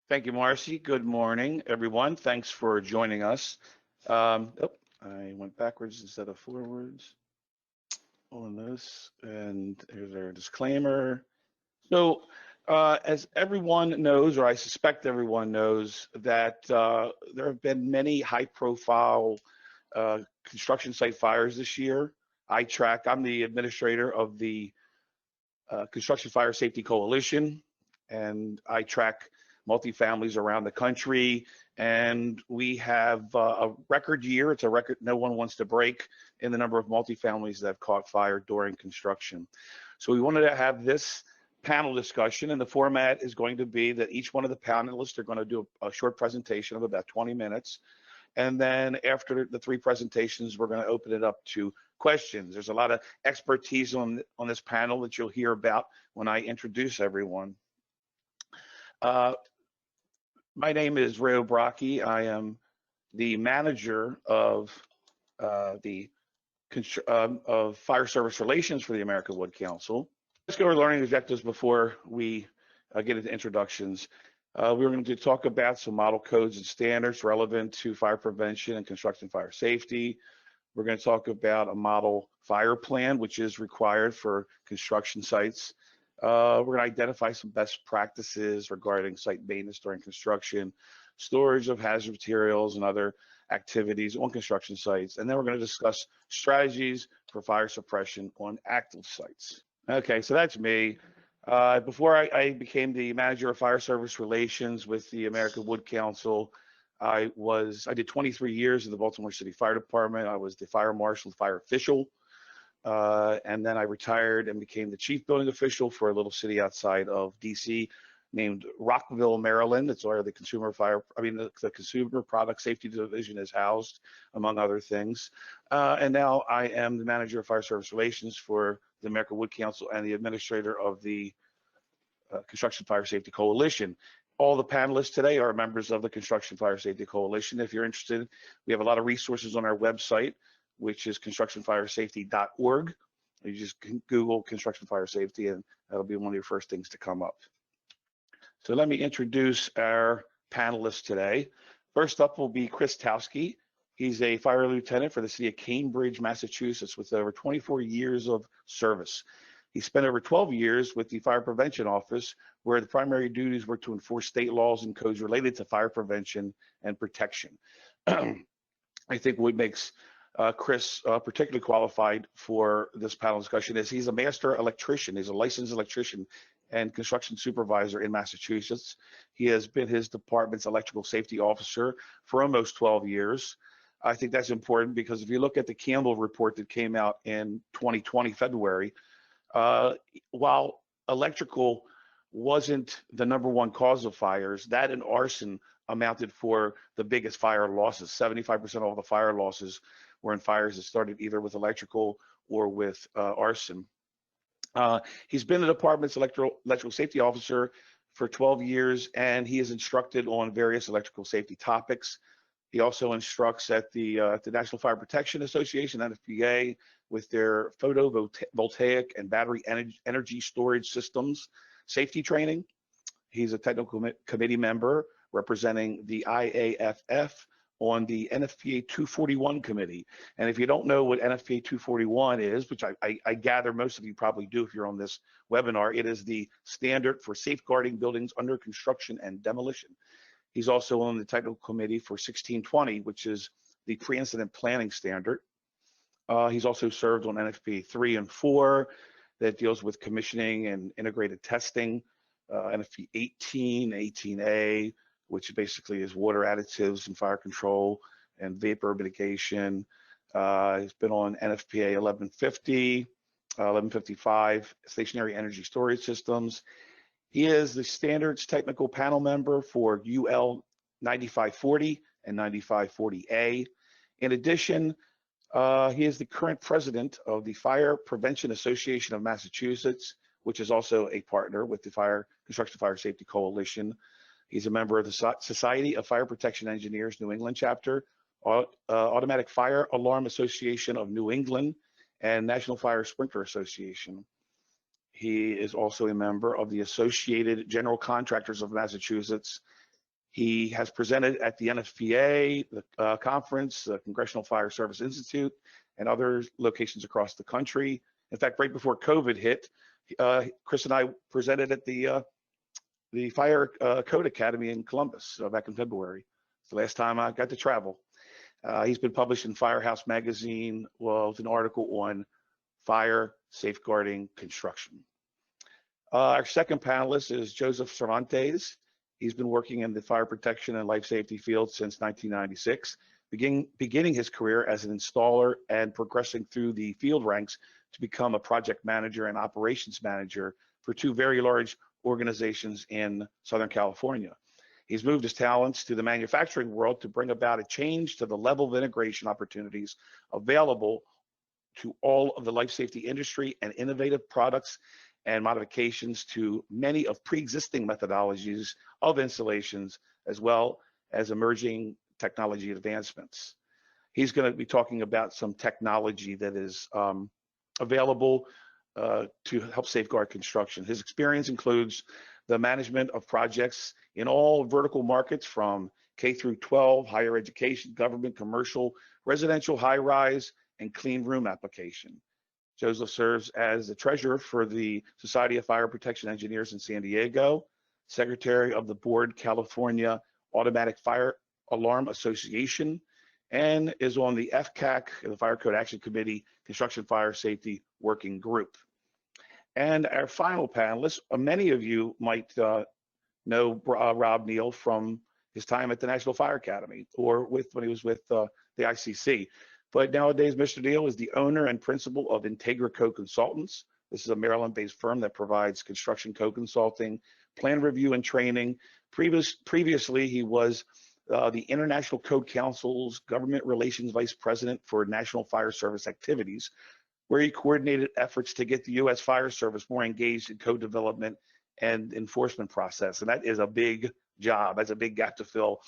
Thank you, Marcy. Good morning, everyone. Thanks for joining us. I went backwards instead of forwards on this, and here's our disclaimer. So, as everyone knows, or I suspect everyone knows, that there have been many high-profile construction site fires this year. I'm the administrator of the Construction Fire Safety Coalition, and I track multifamilies around the country. And we have a record year. It's a record no one wants to break in the number of multifamilies that have caught fire during construction. So we wanted to have this panel discussion, and the format is going to be that each one of the panelists are going to do a short presentation of about 20 minutes. And then after the three presentations, we're going to open it up to questions. There's a lot of expertise on this panel that you'll hear about when I introduce everyone. My name is Ray O'Brocki. I am the manager of Fire Service Relations for the American Wood Council. Let's go over learning objectives before we get into introductions. We're going to talk about some model codes and standards relevant to fire prevention and construction fire safety. We're going to talk about a model fire plan, which is required for construction sites. We're going to identify some best practices regarding site maintenance during construction, storage of hazard materials and other activities on construction sites. And then we're going to discuss strategies for fire suppression on active sites. Okay, so that's me. Before I became the manager of fire service relations with the American Wood Council, I did 23 years in the Baltimore City Fire Department. I was the fire marshal, fire official. And then I retired and became the chief building official for a little city outside of DC named Rockville, Maryland. It's where the Consumer Product Safety Division is housed, among other things. And now I am the manager of fire service relations for the American Wood Council and the administrator of the Construction Fire Safety Coalition. All the panelists today are members of the Construction Fire Safety Coalition. If you're interested, we have a lot of resources on our website, which is constructionfiresafety.org. You just Google construction fire safety, and that'll be one of your first things to come up. So let me introduce our panelists today. First up will be Chris Towski. He's a fire lieutenant for the city of Cambridge, Massachusetts, with over 24 years of service. He spent over 12 years with the Fire Prevention Office, where the primary duties were to enforce state laws and codes related to fire prevention and protection. I think what makes Chris particularly qualified for this panel discussion is he's a master electrician. He's a licensed electrician and construction supervisor in Massachusetts. He has been his department's electrical safety officer for almost 12 years. I think that's important because if you look at the Campbell report that came out in 2020, February, while electrical wasn't the #1 cause of fires, that and arson amounted for the biggest fire losses. 75% of all the fire losses were in fires that started either with electrical or with arson. He's been the department's electrical safety officer for 12 years, and he is instructed on various electrical safety topics. He also instructs at the National Fire Protection Association, NFPA, with their photovoltaic and battery energy storage systems safety training. He's a technical committee member representing the IAFF on the NFPA 241 committee. And if you don't know what NFPA 241 is, which I gather most of you probably do if you're on this webinar, it is the standard for safeguarding buildings under construction and demolition. He's also on the technical committee for 1620, which is the pre-incident planning standard. He's also served on NFPA 3 and 4 that deals with commissioning and integrated testing, NFPA 18, 18A, which basically is water additives and fire control and vapor mitigation. He's been on NFPA 1150, 1155, stationary energy storage systems. He is the standards technical panel member for UL 9540 and 9540A. In addition, he is the current president of the Fire Prevention Association of Massachusetts, which is also a partner with the Construction Fire Safety Coalition. He's a member of the Society of Fire Protection Engineers New England chapter, Automatic Fire Alarm Association of New England, and National Fire Sprinkler Association. He is also a member of the Associated General Contractors of Massachusetts He has presented at the NFPA, the conference, the Congressional Fire Service Institute, and other locations across the country. In fact, right before COVID hit, Chris and I presented at the Fire Code Academy in Columbus back in February. It's the last time I got to travel. He's been published in Firehouse Magazine with an article on fire safeguarding construction. Our second panelist is Joseph Cervantes. He's been working in the fire protection and life safety field since 1996, beginning his career as an installer and progressing through the field ranks to become a project manager and operations manager for two very large organizations in Southern California. He's moved his talents to the manufacturing world to bring about a change to the level of integration opportunities available to all of the life safety industry and innovative products and modifications to many of pre-existing methodologies of installations, as well as emerging technology advancements. He's going to be talking about some technology that is available to help safeguard construction. His experience includes the management of projects in all vertical markets from K through 12, higher education, government, commercial, residential, high-rise, and clean room application. Joseph serves as the treasurer for the Society of Fire Protection Engineers in San Diego, secretary of the board California Automatic Fire Alarm Association, and is on the FCAC, the Fire Code Action Committee, Construction Fire Safety Working Group. And our final panelist, many of you might know Rob Neale from his time at the National Fire Academy or when he was with the ICC. But nowadays, Mr. Neale is the owner and principal of Integra Co-Consultants. This is a Maryland-based firm that provides construction co-consulting, plan review, and training. Previously, he was the International Code Council's Government Relations Vice President for National Fire Service Activities, where he coordinated efforts to get the U.S. Fire Service more engaged in code development and enforcement process. And that is a big job. That's a big gap to fill.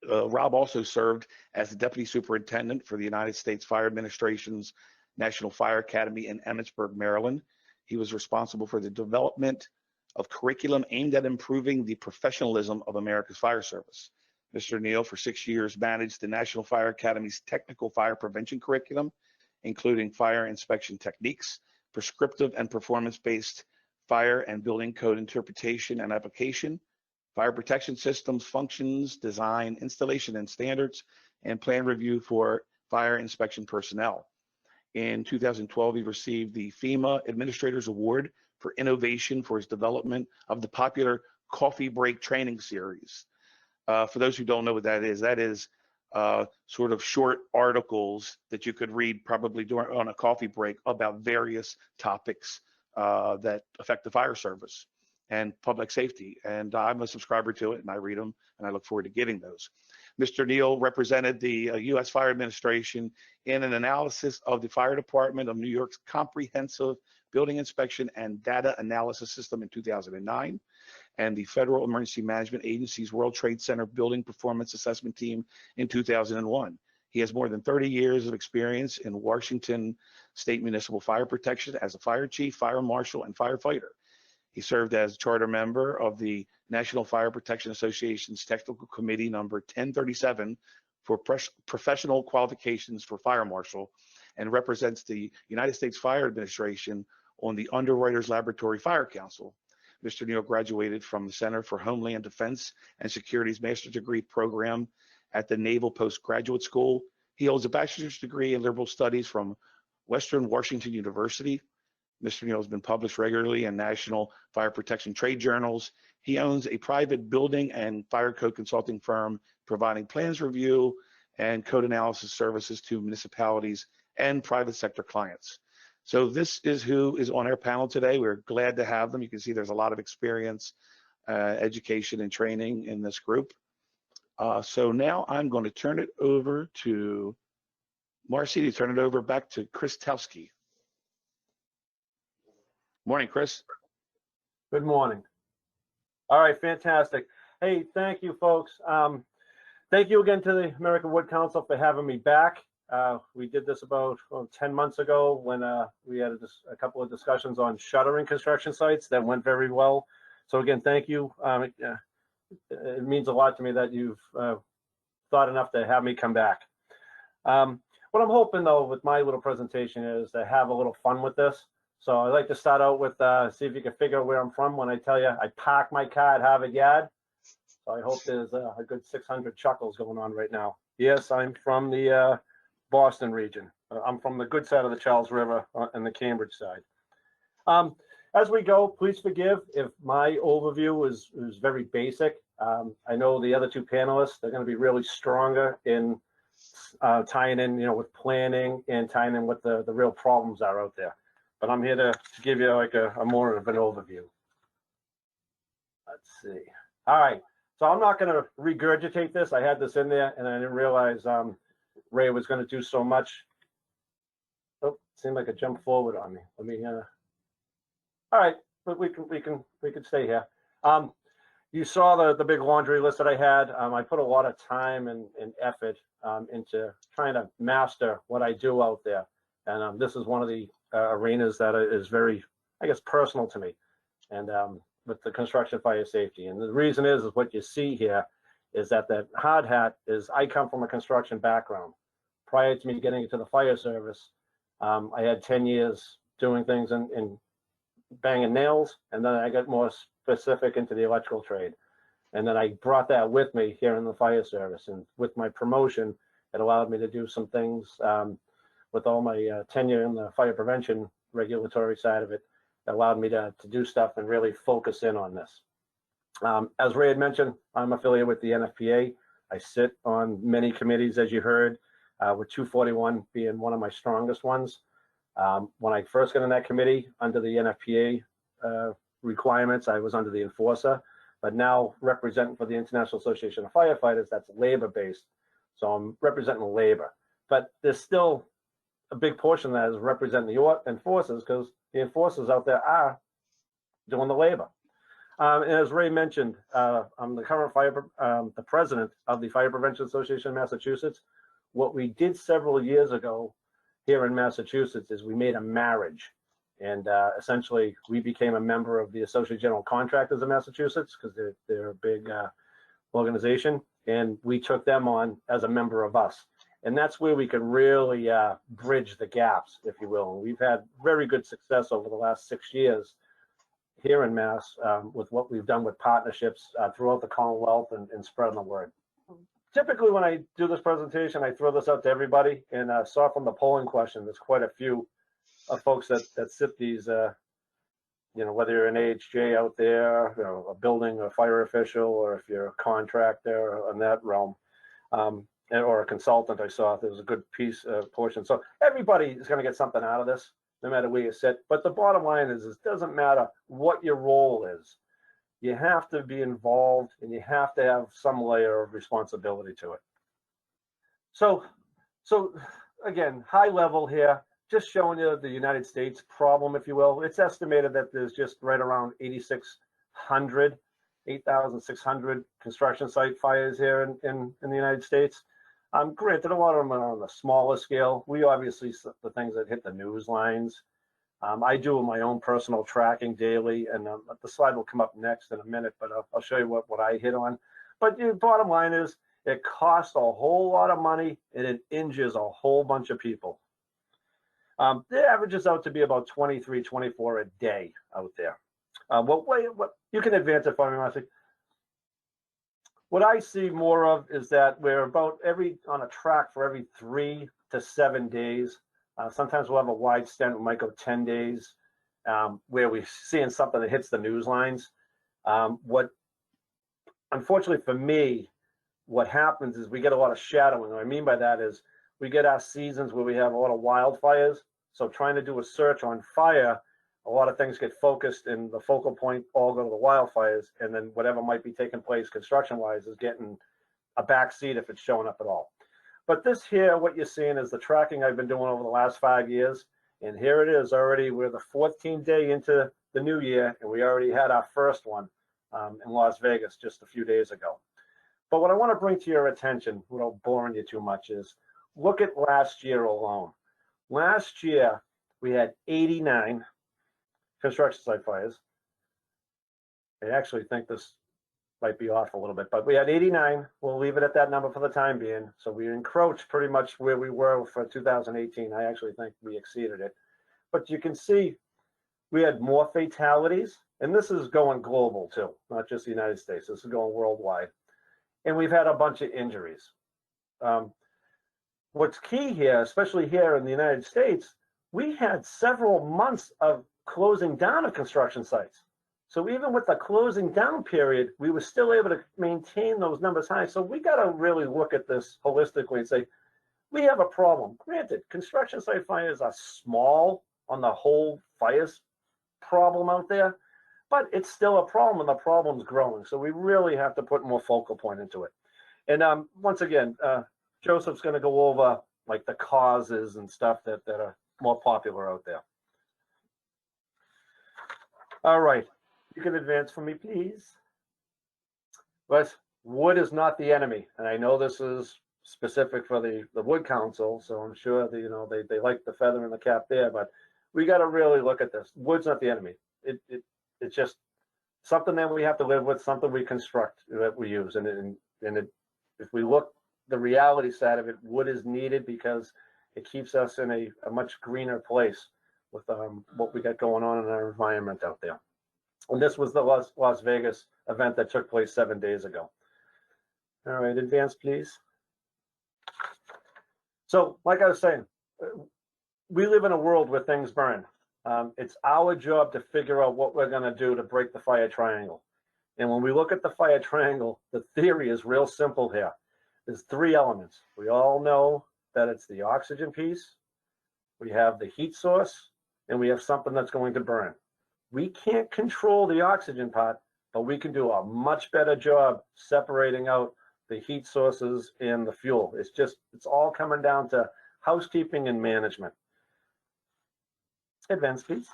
Rob also served as the Deputy Superintendent for the United States Fire Administration's National Fire Academy in Emmitsburg, Maryland. He was responsible for the development of curriculum aimed at improving the professionalism of America's fire service. Mr. Neale, for 6 years, managed the National Fire Academy's technical fire prevention curriculum, including fire inspection techniques, prescriptive and performance-based fire and building code interpretation and application, fire protection systems, functions, design, installation and standards, and plan review for fire inspection personnel. In 2012, he received the FEMA Administrator's Award for Innovation for his development of the popular Coffee Break Training Series. For those who don't know what that is sort of short articles that you could read probably on a coffee break about various topics that affect the fire service and public safety. And I'm a subscriber to it, and I read them, and I look forward to getting those. Mr. Neale represented the U.S. Fire Administration in an analysis of the Fire Department of New York's comprehensive building inspection and data analysis system in 2009, and the Federal Emergency Management Agency's World Trade Center Building Performance Assessment Team in 2001. He has more than 30 years of experience in Washington State Municipal Fire Protection as a fire chief, fire marshal, and firefighter. He served as charter member of the National Fire Protection Association's Technical Committee number 1037 for professional qualifications for fire marshal, and represents the United States Fire Administration on the Underwriters Laboratory Fire Council. Mr. Neale graduated from the Center for Homeland Defense and Security's master's degree program at the Naval Postgraduate School. He holds a bachelor's degree in liberal studies from Western Washington University. Mr. Neale has been published regularly in national fire protection trade journals. He owns a private building and fire code consulting firm providing plans review and code analysis services to municipalities and private sector clients. So this is who is on our panel today. We're glad to have them. You can see there's a lot of experience, education, and training in this group. So now I'm going to turn it over to Marcy to turn it over back to Chris Towski. Morning, Chris. Good morning. All right, fantastic. Hey, thank you, folks. Thank you again to the American Wood Council for having me back. We did this about 10 months ago when we had a couple of discussions on shuttering construction sites that went very well. So again, thank you. it means a lot to me that you've thought enough to have me come back. What I'm hoping though with my little presentation is to have a little fun with this. So I'd like to start out with see if you can figure out where I'm from when I tell you I parked my car at Harvard Yard. So I hope there's a good 600 chuckles going on right now. Yes, I'm from the Boston region. I'm from the good side of the Charles River and the Cambridge side. As we go, please forgive if my overview is very basic. I know the other two panelists, they're going to be really stronger in tying in, with planning and tying in what the real problems are out there. But I'm here to give you like a more of an overview. Let's see. All right. So I'm not going to regurgitate this. I had this in there and I didn't realize Ray was going to do so much. Oh, seemed like a jump forward on me. Let me. All right, but we can stay here. You saw the big laundry list that I had. I put a lot of time and effort into trying to master what I do out there, and this is one of the arenas that is very, I guess, personal to me, and with the construction fire safety. And the reason is what you see here is that hard hat is I come from a construction background. Prior to me getting into the fire service, I had 10 years doing things in banging nails, and then I got more specific into the electrical trade. And then I brought that with me here in the fire service. And with my promotion, it allowed me to do some things with all my tenure in the fire prevention regulatory side of it. It allowed me to do stuff and really focus in on this. As Ray had mentioned, I'm affiliated with the NFPA. I sit on many committees, as you heard, with 241 being one of my strongest ones. When I first got in that committee under the NFPA requirements, I was under the enforcer, but now representing for the International Association of Firefighters, that's labor-based. So I'm representing labor, but there's still a big portion that is representing the enforcers because the enforcers out there are doing the labor. And as Ray mentioned, I'm the current the president of the Fire Prevention Association of Massachusetts. What we did several years ago here in Massachusetts is we made a marriage, and essentially we became a member of the Associated General Contractors of Massachusetts because they're a big organization, and we took them on as a member of us. And that's where we can really bridge the gaps, if you will. And we've had very good success over the last 6 years here in Mass with what we've done with partnerships throughout the Commonwealth and spreading the word. Typically, when I do this presentation, I throw this out to everybody, and saw from the polling question, there's quite a few folks that sit these, whether you're an AHJ out there, a building or fire official, or if you're a contractor in that realm, or a consultant. I saw there's a good portion. So everybody is going to get something out of this, no matter where you sit. But the bottom line is it doesn't matter what your role is. You have to be involved and you have to have some layer of responsibility to it. So again, high level here, just showing you the United States problem, if you will. It's estimated that there's just right around 8,600 construction site fires here in the United States. Granted, a lot of them are on the smaller scale. We obviously, the things that hit the news lines. I do my own personal tracking daily, and the slide will come up next in a minute, but I'll show you what I hit on. But the bottom line is it costs a whole lot of money and it injures a whole bunch of people. It averages out to be about 23, 24 a day out there. What you can advance it for me, Marcy. What I see more of is that we're about on a track for every 3 to 7 days. Sometimes we'll have a wide stint, we might go 10 days, where we're seeing something that hits the news lines. Unfortunately for me, what happens is we get a lot of shadowing. What I mean by that is we get our seasons where we have a lot of wildfires. So trying to do a search on fire, a lot of things get focused and the focal point all go to the wildfires, and then whatever might be taking place construction-wise is getting a backseat if it's showing up at all. But this here, what you're seeing is the tracking I've been doing over the last 5 years. And here it is already. We're the 14th day into the new year, and we already had our first one in Las Vegas just a few days ago. But what I want to bring to your attention, without boring you too much, is look at last year alone. Last year, we had 89 construction site fires. I actually think this might be off a little bit, but we had 89. We'll leave it at that number for the time being. So we encroached pretty much where we were for 2018. I actually think we exceeded it. But you can see we had more fatalities, and this is going global too, not just the United States. This is going worldwide. And we've had a bunch of injuries. What's key here, especially here in the United States, we had several months of closing down of construction sites. So even with the closing down period, we were still able to maintain those numbers high. So we got to really look at this holistically and say, we have a problem. Granted, construction site fires are small on the whole fires problem out there, but it's still a problem and the problem's growing. So we really have to put more focal point into it. And once again, Joseph's going to go over like the causes and stuff that are more popular out there. All right. You can advance for me, please. But wood is not the enemy. And I know this is specific for the Wood Council, so I'm sure that, they like the feather in the cap there, but we got to really look at this. Wood's not the enemy. It's just something that we have to live with, something we construct, that we use. If we look the reality side of it, wood is needed because it keeps us in a much greener place with what we got going on in our environment out there. And this was the Las Vegas event that took place 7 days ago. All right, advance, please. So, like I was saying, we live in a world where things burn. It's our job to figure out what we're going to do to break the fire triangle. And when we look at the fire triangle, the theory is real simple here. There's 3 elements. We all know that it's the oxygen piece, we have the heat source, and we have something that's going to burn. We can't control the oxygen part, but we can do a much better job separating out the heat sources and the fuel. It's all coming down to housekeeping and management. Advance, please.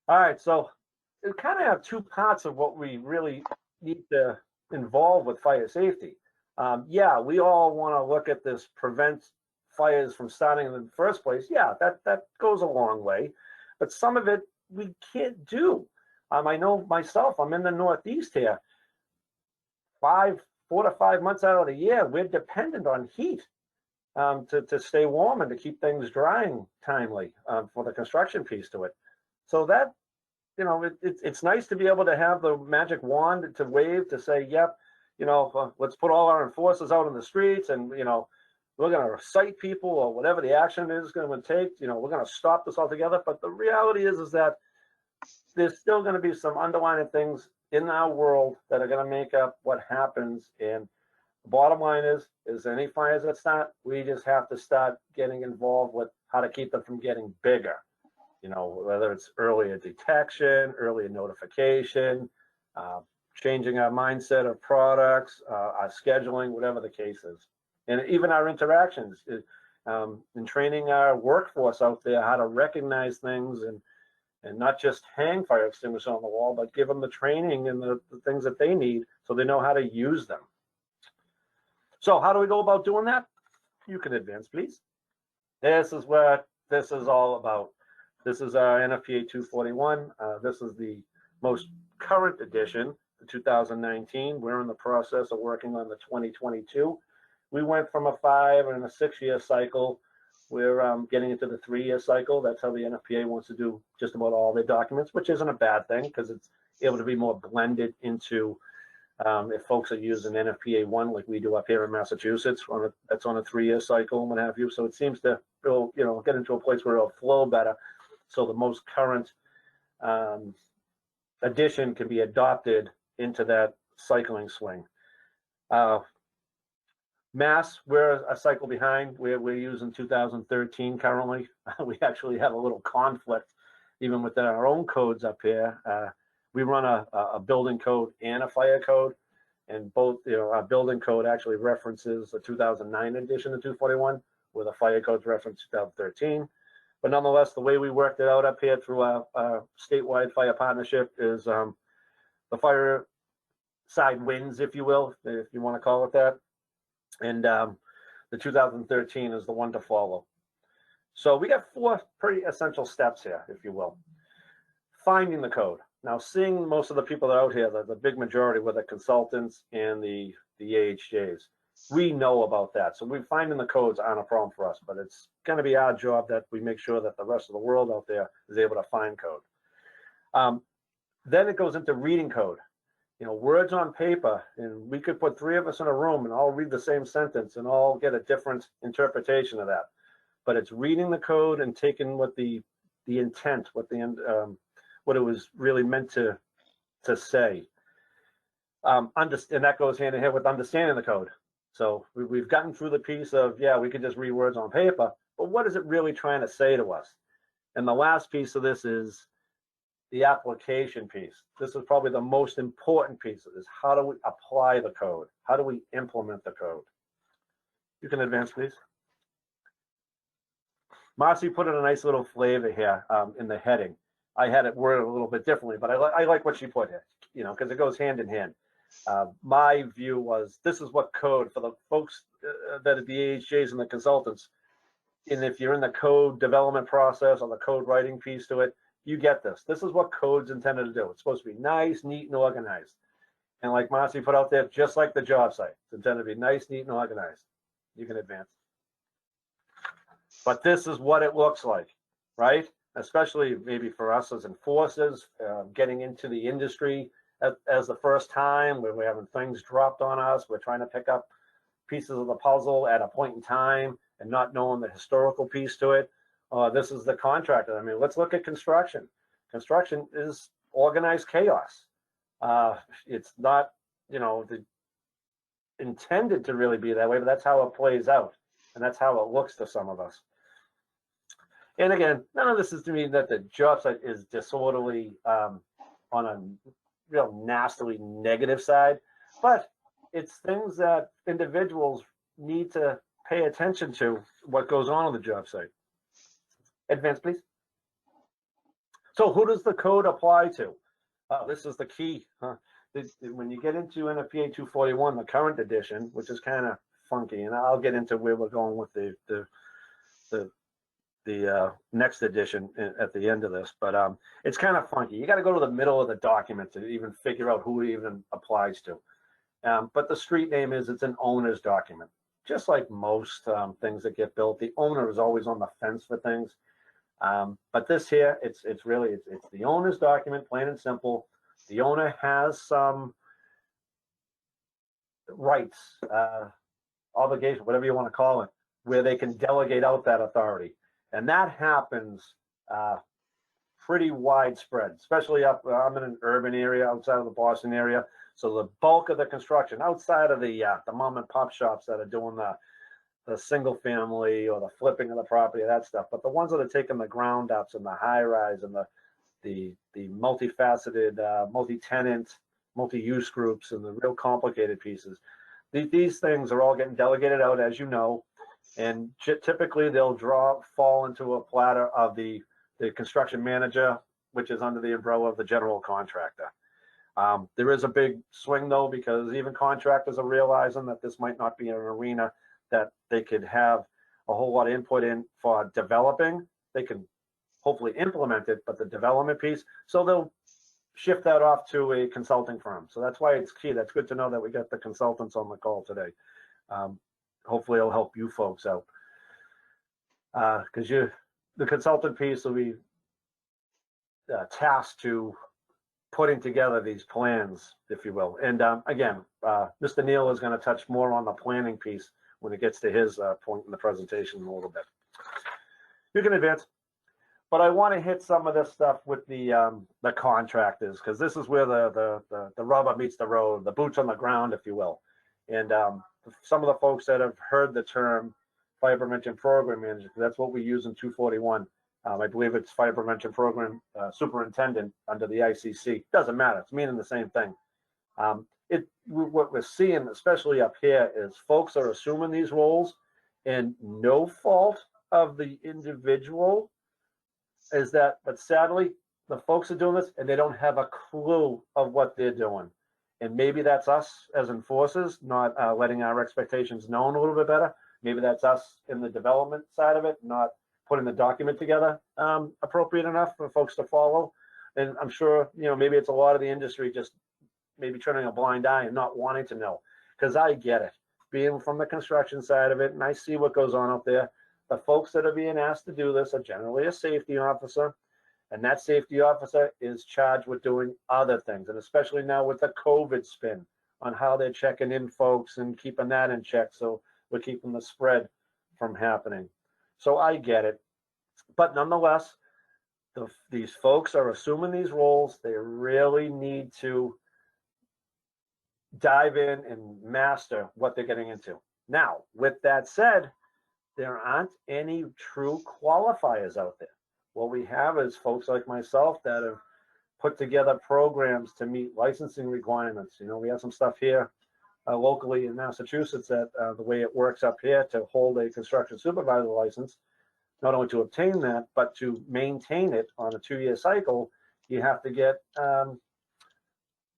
All right, so we kind of have 2 parts of what we really need to involve with fire safety. Yeah, we all want to look at this prevent fires from starting in the first place. Yeah, that goes a long way, but some of it we can't do. I know myself, I'm in the Northeast here. 4 to 5 months out of the year, we're dependent on heat to stay warm and to keep things drying timely for the construction piece to it. So that, it's nice to be able to have the magic wand to wave to say, yep, let's put all our enforcers out in the streets and, we're going to cite people or whatever the action is going to take, we're going to stop this altogether. But the reality is that there's still going to be some underlying things in our world that are going to make up what happens. And the bottom line is any fires that start, we just have to start getting involved with how to keep them from getting bigger. Whether it's earlier detection, earlier notification, changing our mindset of products, our scheduling, whatever the case is. And even our interactions in training our workforce out there how to recognize things and not just hang fire extinguishers on the wall, but give them the training and the things that they need so they know how to use them. So how do we go about doing that? You can advance, please. This is what this is all about. This is our NFPA 241. This is the most current edition, the 2019. We're in the process of working on the 2022. We went from a 5 and a 6 year cycle. We're getting into the 3 year cycle. That's how the NFPA wants to do just about all their documents, which isn't a bad thing because it's able to be more blended into if folks are using NFPA 1 like we do up here in Massachusetts, that's on a 3 year cycle and what have you. So it seems to get into a place where it'll flow better. So the most current edition can be adopted into that cycling swing. Mass, we're a cycle behind. We're using 2013 currently. We actually have a little conflict even within our own codes up here. We run a building code and a fire code, and both, our building code actually references the 2009 edition of 241, where the fire codes reference 2013. But nonetheless, the way we worked it out up here through our statewide fire partnership is the fire side wins, if you will, if you want to call it that. And the 2013 is the one to follow. So we got 4 pretty essential steps here, if you will. Finding the code. Now, seeing most of the people that are out here, the big majority were the consultants and the AHJs. We know about that. So we finding the codes aren't a problem for us, but it's going to be our job that we make sure that the rest of the world out there is able to find code. Then it goes into reading code. You know, words on paper, and we could put 3 of us in a room and all read the same sentence and all get a different interpretation of that. But it's reading the code and taking what the intent, what it was really meant to say. And that goes hand in hand with understanding the code. So we've gotten through the piece of, yeah, we could just read words on paper, but what is it really trying to say to us? And the last piece of this is the application piece. This is probably the most important piece of this. How do we apply the code? How do we implement the code? You can advance, please. Marcy put in a nice little flavor here in the heading. I had it worded a little bit differently, but I like what she put here, you know, because it goes hand in hand. My view was this is what code for the folks that are the AHJs and the consultants. And if you're in the code development process or the code writing piece to it, you get this. This is what code's intended to do. It's supposed to be nice, neat, and organized. And like Marcy put out there, just like the job site, it's intended to be nice, neat, and organized. You can advance. But this is what it looks like, right? Especially maybe for us as enforcers, getting into the industry as the first time, where we're having things dropped on us. We're trying to pick up pieces of the puzzle at a point in time and not knowing the historical piece to it. This is the contractor. I mean, let's look at construction. Construction is organized chaos. It's not, you know, intended to really be that way, but that's how it plays out. And that's how it looks to some of us. And again, none of this is to mean that the job site is disorderly on a real nastily negative side, but it's things that individuals need to pay attention to what goes on the job site. Advance, please. So who does the code apply to? This is the key. When you get into NFPA 241, the current edition, which is kind of funky, and I'll get into where we're going with the next edition at the end of this, but it's kind of funky. You got to go to the middle of the document to even figure out who it even applies to. But the street name is, it's an owner's document. Just like most things that get built, the owner is always on the fence for things. But this here, it's the owner's document, plain and simple. The owner has some rights, obligation, whatever you want to call it, where they can delegate out that authority. And that happens pretty widespread, especially I'm in an urban area outside of the Boston area. So the bulk of the construction outside of the mom and pop shops that are doing the single family or the flipping of the property, that stuff. But the ones that are taking the ground ups and the high rise and the multifaceted, multi-tenant, multi-use groups and the real complicated pieces, these things are all getting delegated out, as you know. And typically they'll fall into a platter of the construction manager, which is under the umbrella of the general contractor. There is a big swing though, because even contractors are realizing that this might not be an arena that they could have a whole lot of input in for developing. They can hopefully implement it, but the development piece, so they'll shift that off to a consulting firm. So that's why it's key. That's good to know that we got the consultants on the call today. Hopefully it'll help you folks out. Because the consultant piece will be tasked to putting together these plans, if you will. And again, Mr. Neale is going to touch more on the planning piece when it gets to his point in the presentation in a little bit. You can advance. But I want to hit some of this stuff with the contractors, because this is where the rubber meets the road, the boots on the ground, if you will. And some of the folks that have heard the term fire prevention program manager, that's what we use in 241. I believe it's fire prevention program superintendent under the ICC. Doesn't matter. It's meaning the same thing. What we're seeing, especially up here, is folks are assuming these roles, and no fault of the individual is that, but sadly, the folks are doing this and they don't have a clue of what they're doing. And maybe that's us as enforcers not letting our expectations known a little bit better. Maybe that's us in the development side of it, not putting the document together appropriate enough for folks to follow. And I'm sure, maybe it's a lot of the industry just maybe turning a blind eye and not wanting to know, because I get it. Being from the construction side of it, and I see what goes on out there, the folks that are being asked to do this are generally a safety officer, and that safety officer is charged with doing other things, and especially now with the COVID spin on how they're checking in folks and keeping that in check, so we're keeping the spread from happening. So I get it, but nonetheless, these folks are assuming these roles. They really need to dive in and master what they're getting into. Now, with that said, there aren't any true qualifiers out there. What we have is folks like myself that have put together programs to meet licensing requirements. We have some stuff here locally in Massachusetts that the way it works up here to hold a construction supervisor license, not only to obtain that, but to maintain it on a 2-year cycle, you have to get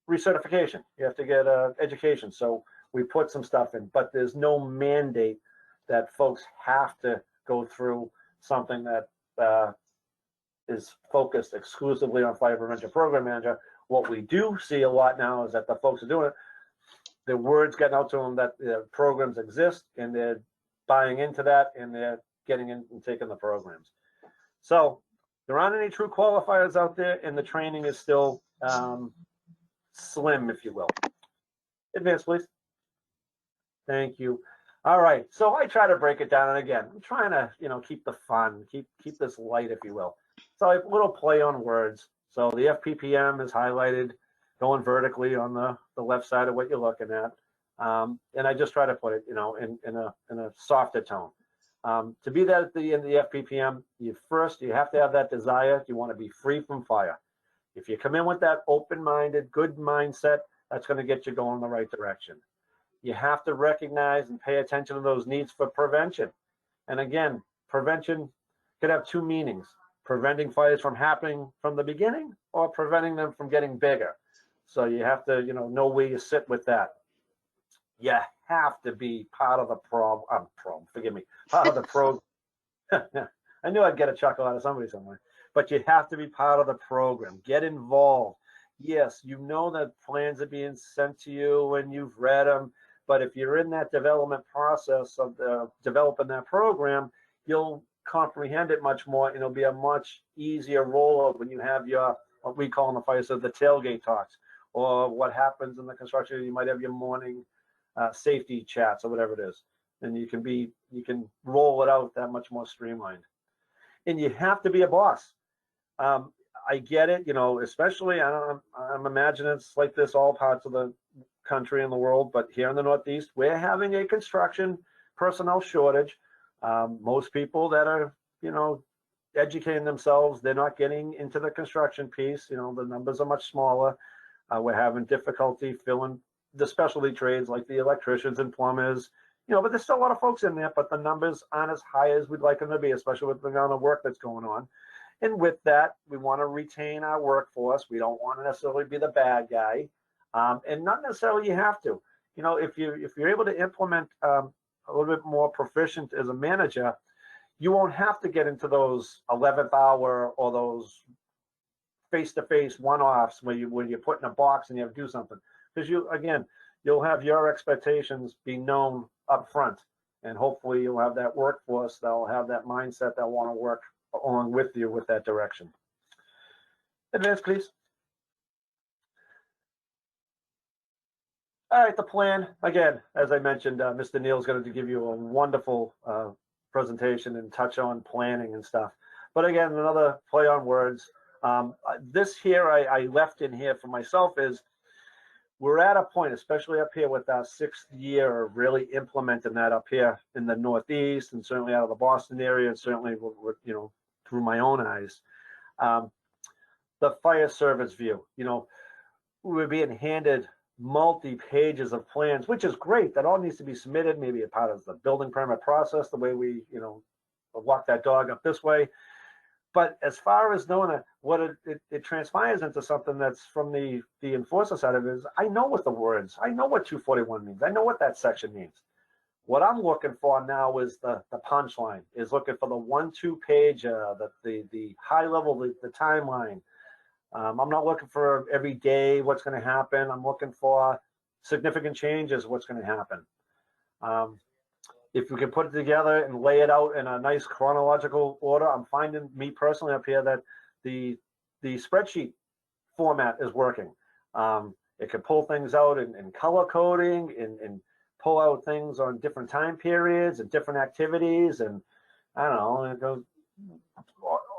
recertification. You have to get education. So we put some stuff in, but there's no mandate that folks have to go through something that is focused exclusively on fire prevention program manager. What we do see a lot now is that the folks are doing it. The word's getting out to them that the programs exist, and they're buying into that, and they're getting in and taking the programs. So there aren't any true qualifiers out there, and the training is still slim, if you will. Advance, please. Thank you. All right, so I try to break it down, and again, I'm trying to, keep the fun, keep this light, if you will. So a little play on words. So the FPPM is highlighted, going vertically on the left side of what you're looking at, and I just try to put it, in a softer tone. To be that at the end of the FPPM, you have to have that desire. You want to be free from fire. If you come in with that open-minded, good mindset, that's going to get you going in the right direction. You have to recognize and pay attention to those needs for prevention. And again, prevention could have two meanings: preventing fires from happening from the beginning, or preventing them from getting bigger. So you have to, know where you sit with that. You have to be part of the part of the program. I knew I'd get a chuckle out of somebody somewhere. But you have to be part of the program. Get involved. Yes, that plans are being sent to you and you've read them. But if you're in that development process of developing that program, you'll comprehend it much more, and it'll be a much easier rollout when you have your, what we call in the fire, so the tailgate talks, or what happens in the construction. You might have your morning safety chats or whatever it is, and you can roll it out that much more streamlined. And you have to be a boss. I get it, especially I'm imagining it's like this all parts of the country and the world, but here in the Northeast, we're having a construction personnel shortage. Most people that are, educating themselves, they're not getting into the construction piece. The numbers are much smaller. We're having difficulty filling the specialty trades like the electricians and plumbers, but there's still a lot of folks in there, but the numbers aren't as high as we'd like them to be, especially with the amount of work that's going on. And with that, we want to retain our workforce. We don't want to necessarily be the bad guy, and not necessarily you have to. If you're able to implement a little bit more proficient as a manager, you won't have to get into those 11th hour or those face-to-face one-offs where you're put in a box and you have to do something, because you'll have your expectations be known up front, and hopefully you'll have that workforce that'll have that mindset that want to work along with you with that direction. Advance, please. All right, the plan, again, as I mentioned, Mr. Neale is going to give you a wonderful presentation and touch on planning and stuff. But again, another play on words. This here I left in here for myself is, we're at a point, especially up here with our 6th year of really implementing that up here in the Northeast, and certainly out of the Boston area, and certainly through my own eyes. The fire service view, we're being handed multi-pages of plans, which is great. That all needs to be submitted, maybe a part of the building permit process, the way we, walk that dog up this way. But as far as knowing what it transpires into something that's from the enforcer side of it is, I know what the words, I know what 241 means, I know what that section means. What I'm looking for now is the punchline, is looking for the 1-2 page, the high level, the timeline, I'm not looking for every day what's going to happen. I'm looking for significant changes, what's going to happen. If we can put it together and lay it out in a nice chronological order, I'm finding, me personally up here, that the spreadsheet format is working. It can pull things out in color coding and pull out things on different time periods and different activities, and I don't know, it goes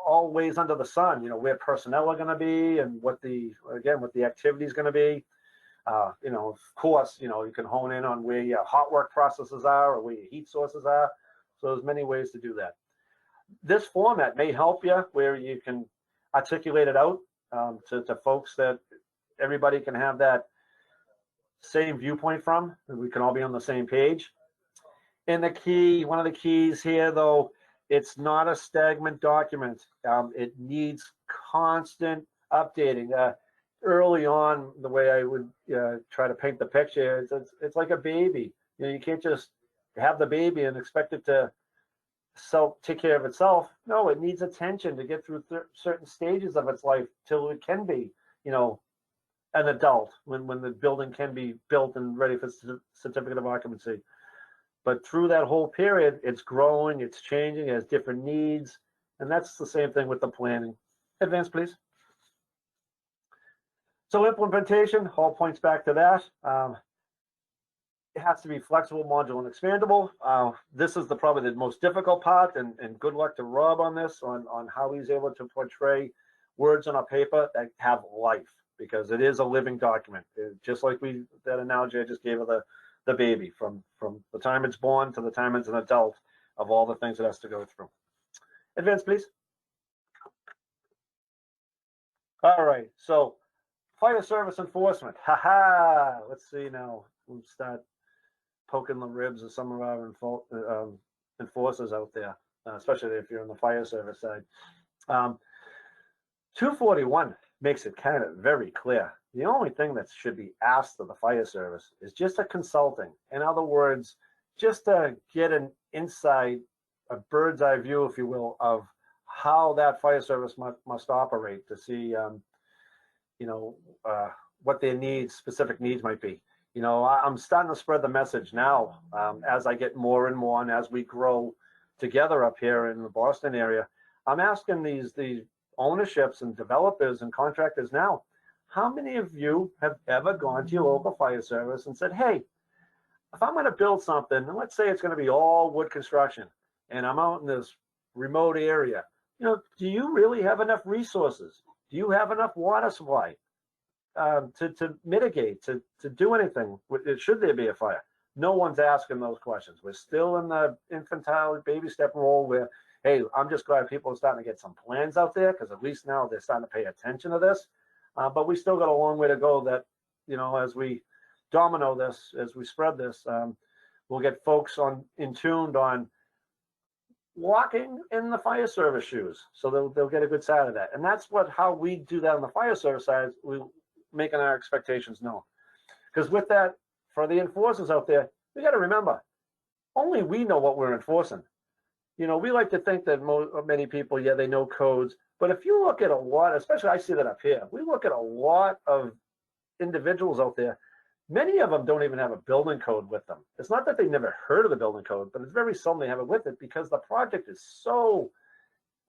all ways under the sun, where personnel are going to be and what the activity is going to be. Of course, you can hone in on where your hot work processes are or where your heat sources are. So there's many ways to do that. This format may help you where you can articulate it out to folks that everybody can have that same viewpoint from, and we can all be on the same page. And one of the keys here, though, it's not a stagnant document. It needs constant updating. Early on, the way I would try to paint the picture, it's like a baby. You can't just have the baby and expect it to take care of itself. No, it needs attention to get through certain stages of its life till it can be, an adult, when the building can be built and ready for certificate of occupancy. But through that whole period, it's growing, it's changing, it has different needs, and that's the same thing with the planning. Advance, please. So implementation all points back to that. It has to be flexible, modular, and expandable. This is probably the most difficult part, and good luck to Rob on this, on how he's able to portray words on a paper that have life, because it is a living document. Just like that analogy I just gave of the baby, from the time it's born to the time it's an adult, of all the things it has to go through. Advance, please. All right, so fire service enforcement. Let's see now. We'll start poking the ribs of some of our enforcers out there, especially if you're on the fire service side. 241 makes it kind of very clear. The only thing that should be asked of the fire service is just a consulting. In other words, just to get an insight, a bird's eye view, if you will, of how that fire service must operate, to see what their specific needs might be. I'm starting to spread the message now, as I get more and more, and as we grow together up here in the Boston area. I'm asking these ownerships and developers and contractors now, how many of you have ever gone to your local fire service and said, hey, if I'm going to build something, and let's say it's going to be all wood construction, and I'm out in this remote area, do you really have enough resources? Do you have enough water supply to mitigate, to do anything? Should there be a fire? No one's asking those questions. We're still in the infantile baby step role where, hey, I'm just glad people are starting to get some plans out there, because at least now they're starting to pay attention to this. But we still got a long way to go that, as we domino this, as we spread this, we'll get folks in tuned on walking in the fire service shoes. So they'll get a good side of that. And that's how we do that on the fire service side. We're making our expectations known. Because with that, for the enforcers out there, we got to remember, only we know what we're enforcing. We like to think that many people, they know codes. But if you look at a lot, especially I see that up here, we look at a lot of individuals out there, many of them don't even have a building code with them. It's not that they never heard of the building code, but it's very seldom they have it with it, because the project is so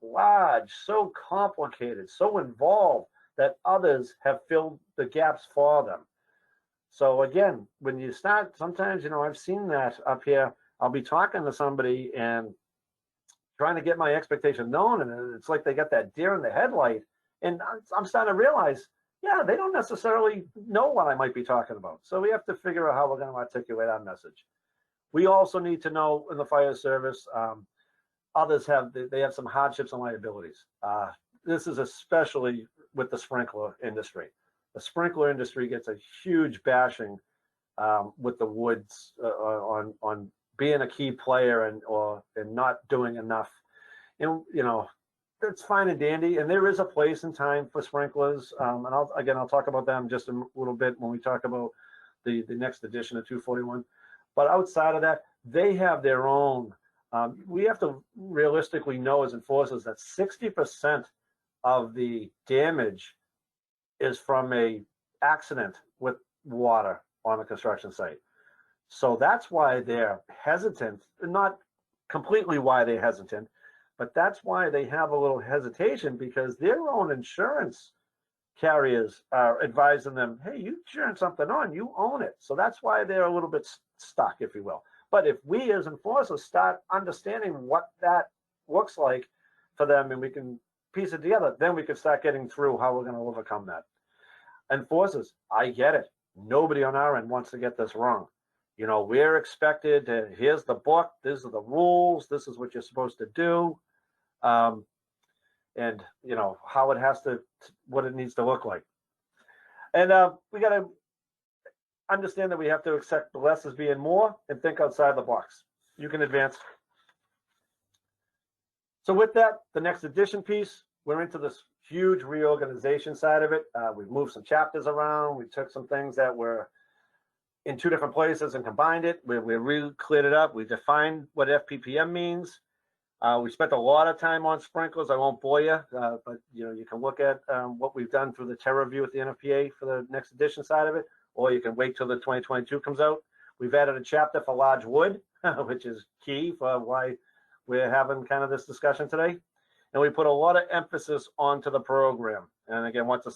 large, so complicated, so involved, that others have filled the gaps for them. So again, when you start, sometimes, I've seen that up here. I'll be talking to somebody and trying to get my expectation known, and it's like they got that deer in the headlight, and I'm starting to realize, they don't necessarily know what I might be talking about. So we have to figure out how we're going to articulate our message. We also need to know in the fire service, others have some hardships and liabilities. This is especially with the sprinkler industry. The sprinkler industry gets a huge bashing with the woods on being a key player and not doing enough. That's fine and dandy, and there is a place and time for sprinklers. And I'll talk about them just a little bit when we talk about the next edition of 241. But outside of that, they have their own. We have to realistically know as enforcers that 60% of the damage is from a accident with water on a construction site. So that's why they're hesitant, not completely why they're hesitant, but that's why they have a little hesitation, because their own insurance carriers are advising them, hey, you turn something on, you own it. So that's why they're a little bit stuck, if you will. But if we as enforcers start understanding what that looks like for them, and we can piece it together, then we can start getting through how we're going to overcome that. Enforcers, I get it. Nobody on our end wants to get this wrong. You know, we're expected to, here's the book, these are the rules, this is what you're supposed to do. And you know, how it has to, what it needs to look like. And we got to understand that we have to accept less as being more and think outside the box. You can advance. So with that, the next edition piece, we're into this huge reorganization side of it. We've moved some chapters around. We took some things that were in two different places and combined it. We really cleared it up. We defined what FPPM means. We spent a lot of time on sprinklers. I won't bore you, but you know, you can look at what we've done through the Terra review with the NFPA for the next edition side of it, or you can wait till the 2022 comes out. We've added a chapter for large wood, which is key for why we're having kind of this discussion today. And we put a lot of emphasis onto the program. And again, once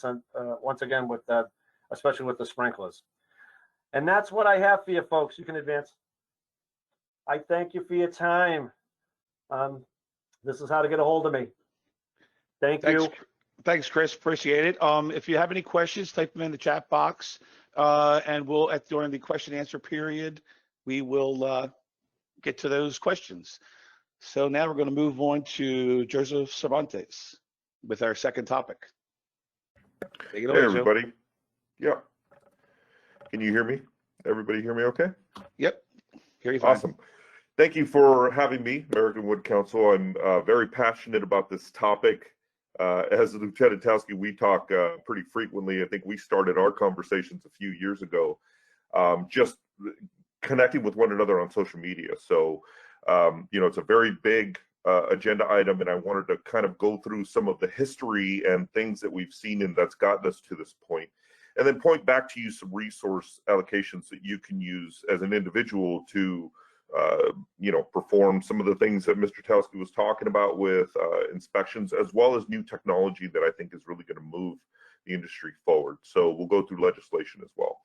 again, with that, especially with the sprinklers. And that's what I have for you folks. You can advance. I thank you for your time. This is how to get a hold of me. Thanks, you. Thanks, Chris. Appreciate it. If you have any questions, type them in the chat box, and we'll during the question and answer period, we will get to those questions. So now we're going to move on to Joseph Cervantes with our second topic. Take it away, hey, everybody. Yeah. Can you hear me? Everybody hear me okay? Yep. Hear you fine. Awesome. Thank you for having me, American Wood Council. I'm very passionate about this topic. As Lieutenant Towski, we talk pretty frequently. I think we started our conversations a few years ago, just connecting with one another on social media. So, you know, it's a very big agenda item, and I wanted to kind of go through some of the history and things that we've seen and that's gotten us to this point, and then point back to you some resource allocations that you can use as an individual to you know, perform some of the things that Mr. Towski was talking about with inspections, as well as new technology that I think is really going to move the industry forward. So we'll go through legislation as well.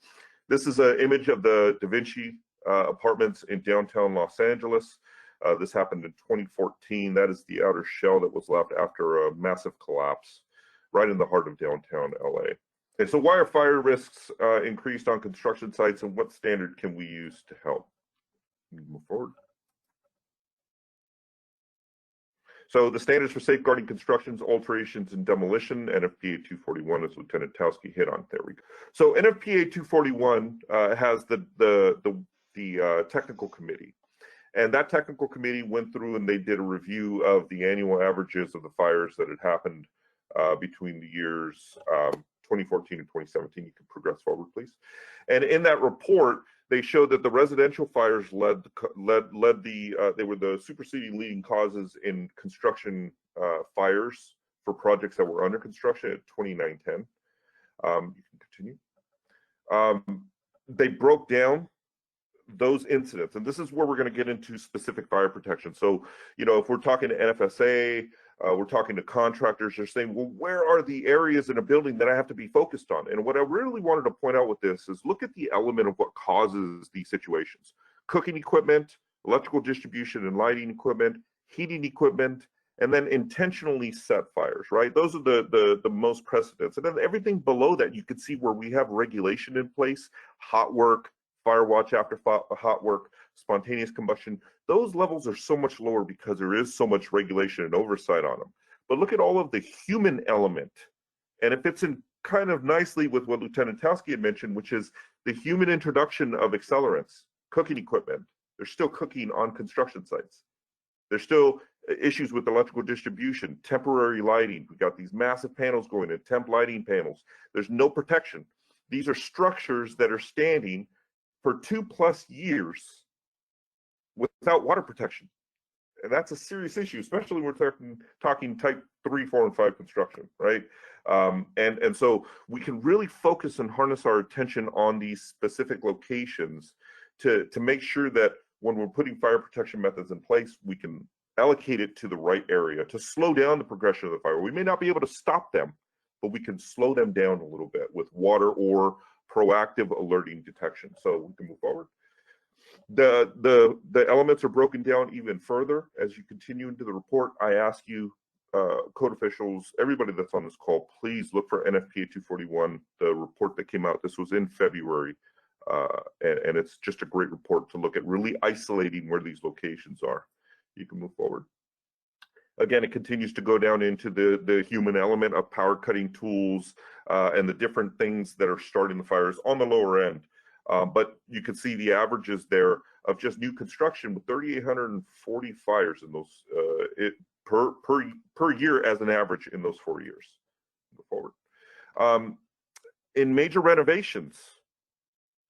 This is an image of the Da Vinci apartments in downtown Los Angeles. This happened in 2014. That is the outer shell that was left after a massive collapse right in the heart of downtown LA. And so why are fire risks increased on construction sites, and what standard can we use to help? Move forward. So the standards for safeguarding constructions, alterations, and demolition, NFPA 241, as Lieutenant Towski hit on. There we go. So NFPA 241 has the technical committee, and that technical committee went through and they did a review of the annual averages of the fires that had happened between the years 2014 and 2017. You can progress forward, please. And in that report, they showed that the residential fires they were the superseding leading causes in construction fires for projects that were under construction at 2910. You can continue. They broke down those incidents, and this is where we're going to get into specific fire protection. So, you know, if we're talking to NFSA, we're talking to contractors, they're saying, well, where are the areas in a building that I have to be focused on? And what I really wanted to point out with this is look at the element of what causes these situations. Cooking equipment, electrical distribution and lighting equipment, heating equipment, and then intentionally set fires, right? Those are the most precedents. And then everything below that, you can see where we have regulation in place, hot work, fire watch after hot work, spontaneous combustion. Those levels are so much lower because there is so much regulation and oversight on them. But look at all of the human element, and it fits in kind of nicely with what Lieutenant Towski had mentioned, which is the human introduction of accelerants, cooking equipment. They're still cooking on construction sites. There's still issues with electrical distribution, temporary lighting. We got these massive panels going in, temp lighting panels. There's no protection. These are structures that are standing for 2+ years without water protection. And that's a serious issue, especially when we're talking type 3, 4, and 5 construction, right? And so we can really focus and harness our attention on these specific locations to make sure that when we're putting fire protection methods in place, we can allocate it to the right area to slow down the progression of the fire. We may not be able to stop them, but we can slow them down a little bit with water or proactive alerting detection. So we can move forward. The elements are broken down even further. As you continue into the report, I ask you, code officials, everybody that's on this call, please look for NFPA 241, the report that came out. This was in February, and it's just a great report to look at, really isolating where these locations are. You can move forward. Again, it continues to go down into the human element of power cutting tools and the different things that are starting the fires on the lower end. But you can see the averages there of just new construction with 3,840 fires in those per year as an average in those 4 years. Go forward. In major renovations,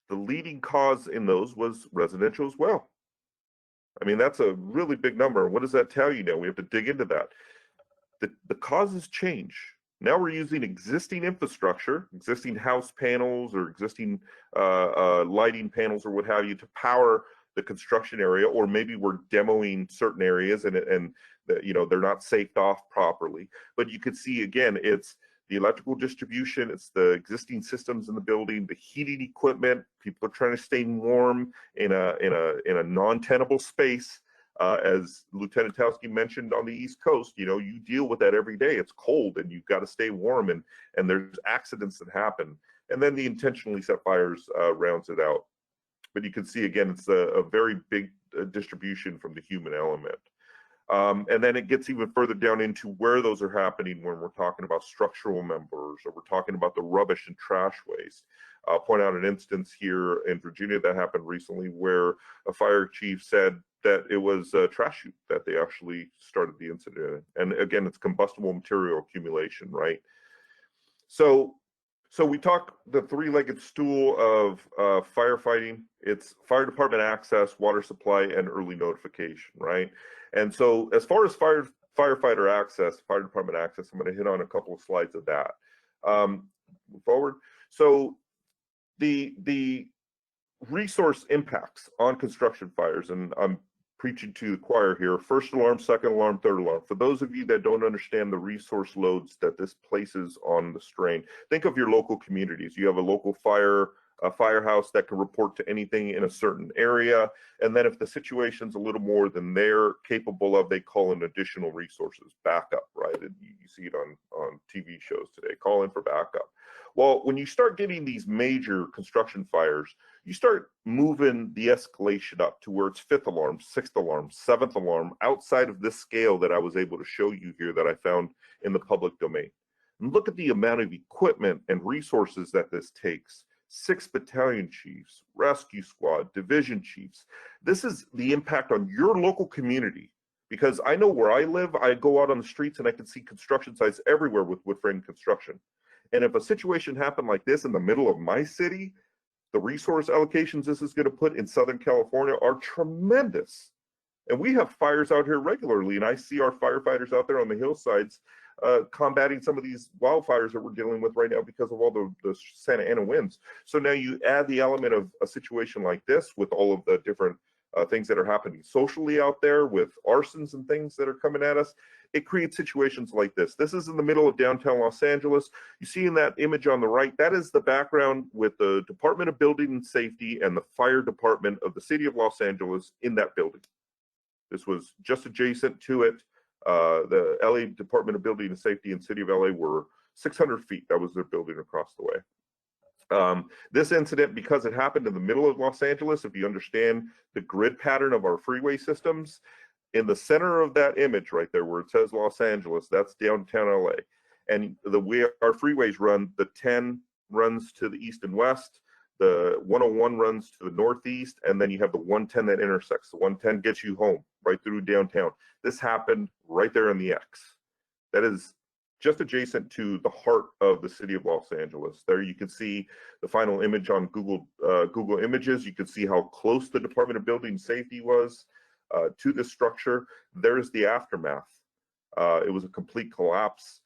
the leading cause in those was residential as well. I mean, that's a really big number. What does that tell you now? We have to dig into that. The causes change. Now we're using existing infrastructure, existing house panels or existing lighting panels or what have you to power the construction area, or maybe we're demoing certain areas and they're not safed off properly. But you can see again, it's the electrical distribution, it's the existing systems in the building, the heating equipment. People are trying to stay warm in a non-tenable space. As Lieutenant Towski mentioned on the East Coast, you deal with that every day. It's cold and you've got to stay warm, and there's accidents that happen. And then the intentionally set fires rounds it out. But you can see again, it's a very big distribution from the human element. And then it gets even further down into where those are happening when we're talking about structural members, or we're talking about the rubbish and trash waste. I'll point out an instance here in Virginia that happened recently where a fire chief said that it was a trash chute that they actually started the incident in. And again, it's combustible material accumulation, right? So we talk the three-legged stool of firefighting. It's fire department access, water supply, and early notification, right? And so as far as firefighter access, fire department access, I'm going to hit on a couple of slides of that. Move forward. So the resource impacts on construction fires, and I'm preaching to the choir here: first alarm, second alarm, third alarm. For those of you that don't understand the resource loads that this places on the strain, think of your local communities. You have a local firehouse that can report to anything in a certain area, and then if the situation's a little more than they're capable of, they call in additional resources, backup, right? And you see it on TV shows today, call in for backup. Well, when you start getting these major construction fires, you start moving the escalation up to where it's fifth alarm, sixth alarm, seventh alarm, outside of this scale that I was able to show you here that I found in the public domain. And look at the amount of equipment and resources that this takes. 6 battalion chiefs, rescue squad, division chiefs. This is the impact on your local community, because I know where I live, I go out on the streets and I can see construction sites everywhere with wood frame construction. And if a situation happened like this in the middle of my city, the resource allocations this is going to put in Southern California are tremendous. And we have fires out here regularly, and I see our firefighters out there on the hillsides combating some of these wildfires that we're dealing with right now because of all the Santa Ana winds. So now you add the element of a situation like this with all of the different things that are happening socially out there with arsons and things that are coming at us. It creates situations like this. This is in the middle of downtown Los Angeles. You see in that image on the right, that is the background with the Department of Building and Safety and the fire department of the city of Los Angeles in that building. This was just adjacent to it. The LA Department of Building and Safety and City of LA were 600 feet. That was their building across the way. This incident, because it happened in the middle of Los Angeles, if you understand the grid pattern of our freeway systems, in the center of that image right there where it says Los Angeles, that's downtown LA. And the way our freeways run, the 10 runs to the east and west, the 101 runs to the northeast, and then you have the 110 that intersects. The 110 gets you home right through downtown. This happened right there in the X. That is just adjacent to the heart of the city of Los Angeles. There you can see the final image on Google Images. You can see how close the Department of Building and Safety was. to this structure. There's the aftermath. It was a complete collapse.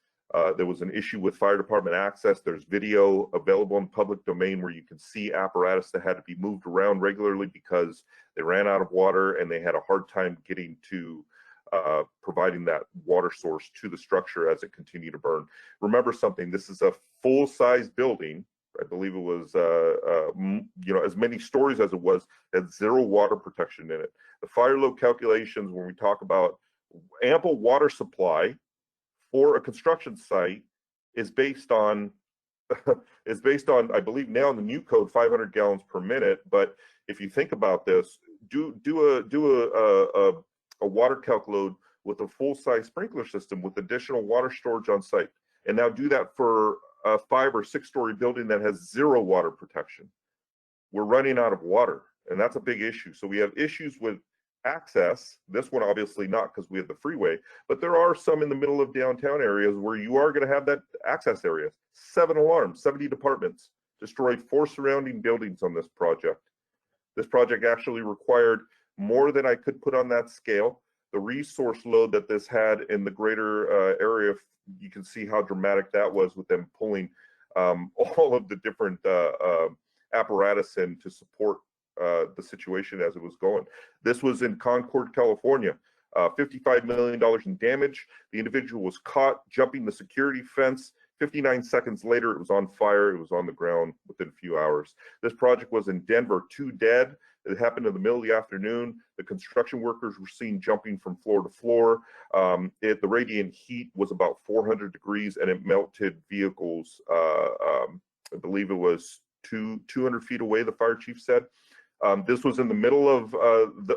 There was an issue with fire department access. There's video available in public domain where you can see apparatus that had to be moved around regularly because they ran out of water and they had a hard time getting to providing that water source to the structure as it continued to burn. Remember something, this is a full-size building. I believe it was, as many stories as it was, had zero water protection in it. The fire load calculations, when we talk about ample water supply for a construction site, is based on, I believe now in the new code, 500 gallons per minute. But if you think about this, do a water calc load with a full-size sprinkler system with additional water storage on site, and now do that for a 5 or 6 story building that has zero water protection. We're running out of water, and that's a big issue. So we have issues with access. This one obviously not, because we have the freeway, but there are some in the middle of downtown areas where you are going to have that access area. 7 alarms, 70 departments, destroyed 4 surrounding buildings on this project. This project actually required more than I could put on that scale. The resource load that this had in the greater area, you can see how dramatic that was with them pulling all of the different apparatus in to support the situation as it was going. This was in Concord, California. $55 million in damage. The individual was caught jumping the security fence. 59 seconds later, it was on fire. It was on the ground within a few hours. This project was in Denver, 2 dead. It happened in the middle of the afternoon. The construction workers were seen jumping from floor to floor. The radiant heat was about 400 degrees, and it melted vehicles. I believe it was 200 feet away, the fire chief said. This was in the middle of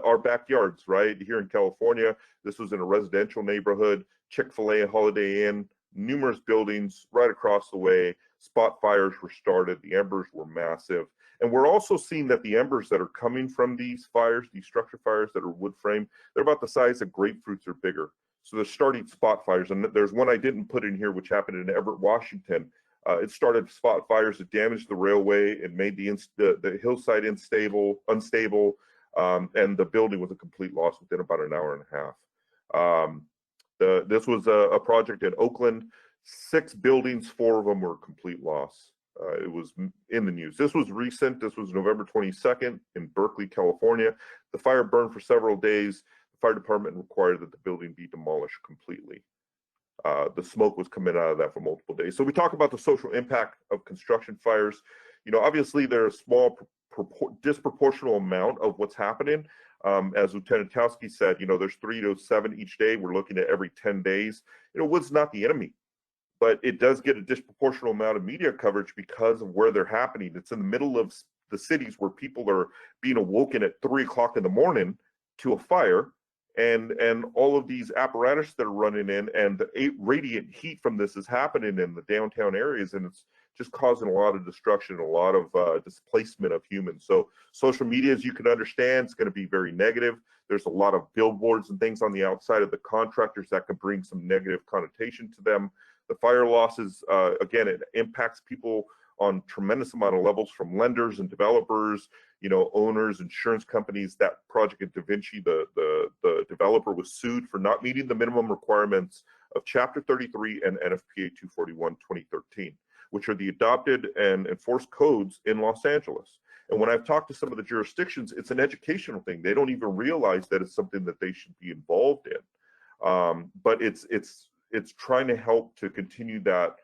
our backyards, right here in California. This was in a residential neighborhood, Chick-fil-A, Holiday Inn, numerous buildings right across the way. Spot fires were started. The embers were massive. And we're also seeing that the embers that are coming from these fires, these structure fires that are wood frame, they're about the size of grapefruits or bigger. So they're starting spot fires. And there's one I didn't put in here, which happened in Everett, Washington. It started spot fires. It damaged the railway. It made the hillside unstable, and the building was a complete loss within about an hour and a half. This was a project in Oakland. 6 buildings, 4 of them were a complete loss. It was in the news. This was recent. This was November 22nd in Berkeley, California. The fire burned for several days. The fire department required that the building be demolished completely. The smoke was coming out of that for multiple days. So we talk about the social impact of construction fires. Obviously they're a small, disproportional amount of what's happening. As Lieutenant Towski said, there's 3 to 7 each day. We're looking at every 10 days. Wood's not the enemy, but it does get a disproportional amount of media coverage because of where they're happening. It's in the middle of the cities where people are being awoken at 3 o'clock in the morning to a fire. And all of these apparatus that are running in, and the radiant heat from this is happening in the downtown areas, and it's just causing a lot of destruction, a lot of displacement of humans. So social media, as you can understand, is going to be very negative. There's a lot of billboards and things on the outside of the contractors that can bring some negative connotation to them. The fire losses, again, it impacts people on tremendous amount of levels, from lenders and developers, owners, insurance companies. That project at Da Vinci, the developer was sued for not meeting the minimum requirements of Chapter 33 and NFPA 241/2013, which are the adopted and enforced codes in Los Angeles. And when I've talked to some of the jurisdictions, it's an educational thing. They don't even realize that it's something that they should be involved in. But it's trying to help to continue that,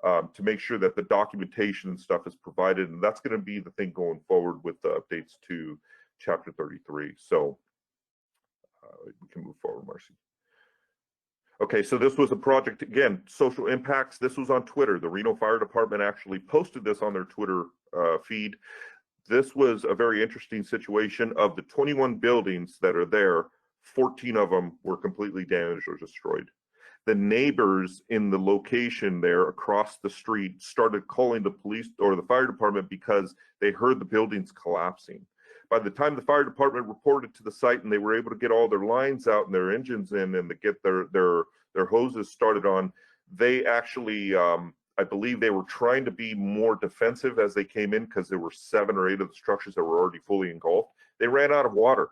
to make sure that the documentation and stuff is provided, and that's going to be the thing going forward with the updates to Chapter 33. So we can move forward, Marcy. Okay, so this was a project, again, social impacts. This was on Twitter. The Reno Fire Department actually posted this on their Twitter feed. This was a very interesting situation. Of the 21 buildings that are there, 14 of them were completely damaged or destroyed. The neighbors in the location there across the street started calling the police or the fire department because they heard the buildings collapsing. By the time the fire department reported to the site and they were able to get all their lines out and their engines in and to get their hoses started on, they actually, I believe they were trying to be more defensive as they came in, because there were 7 or 8 of the structures that were already fully engulfed. They ran out of water.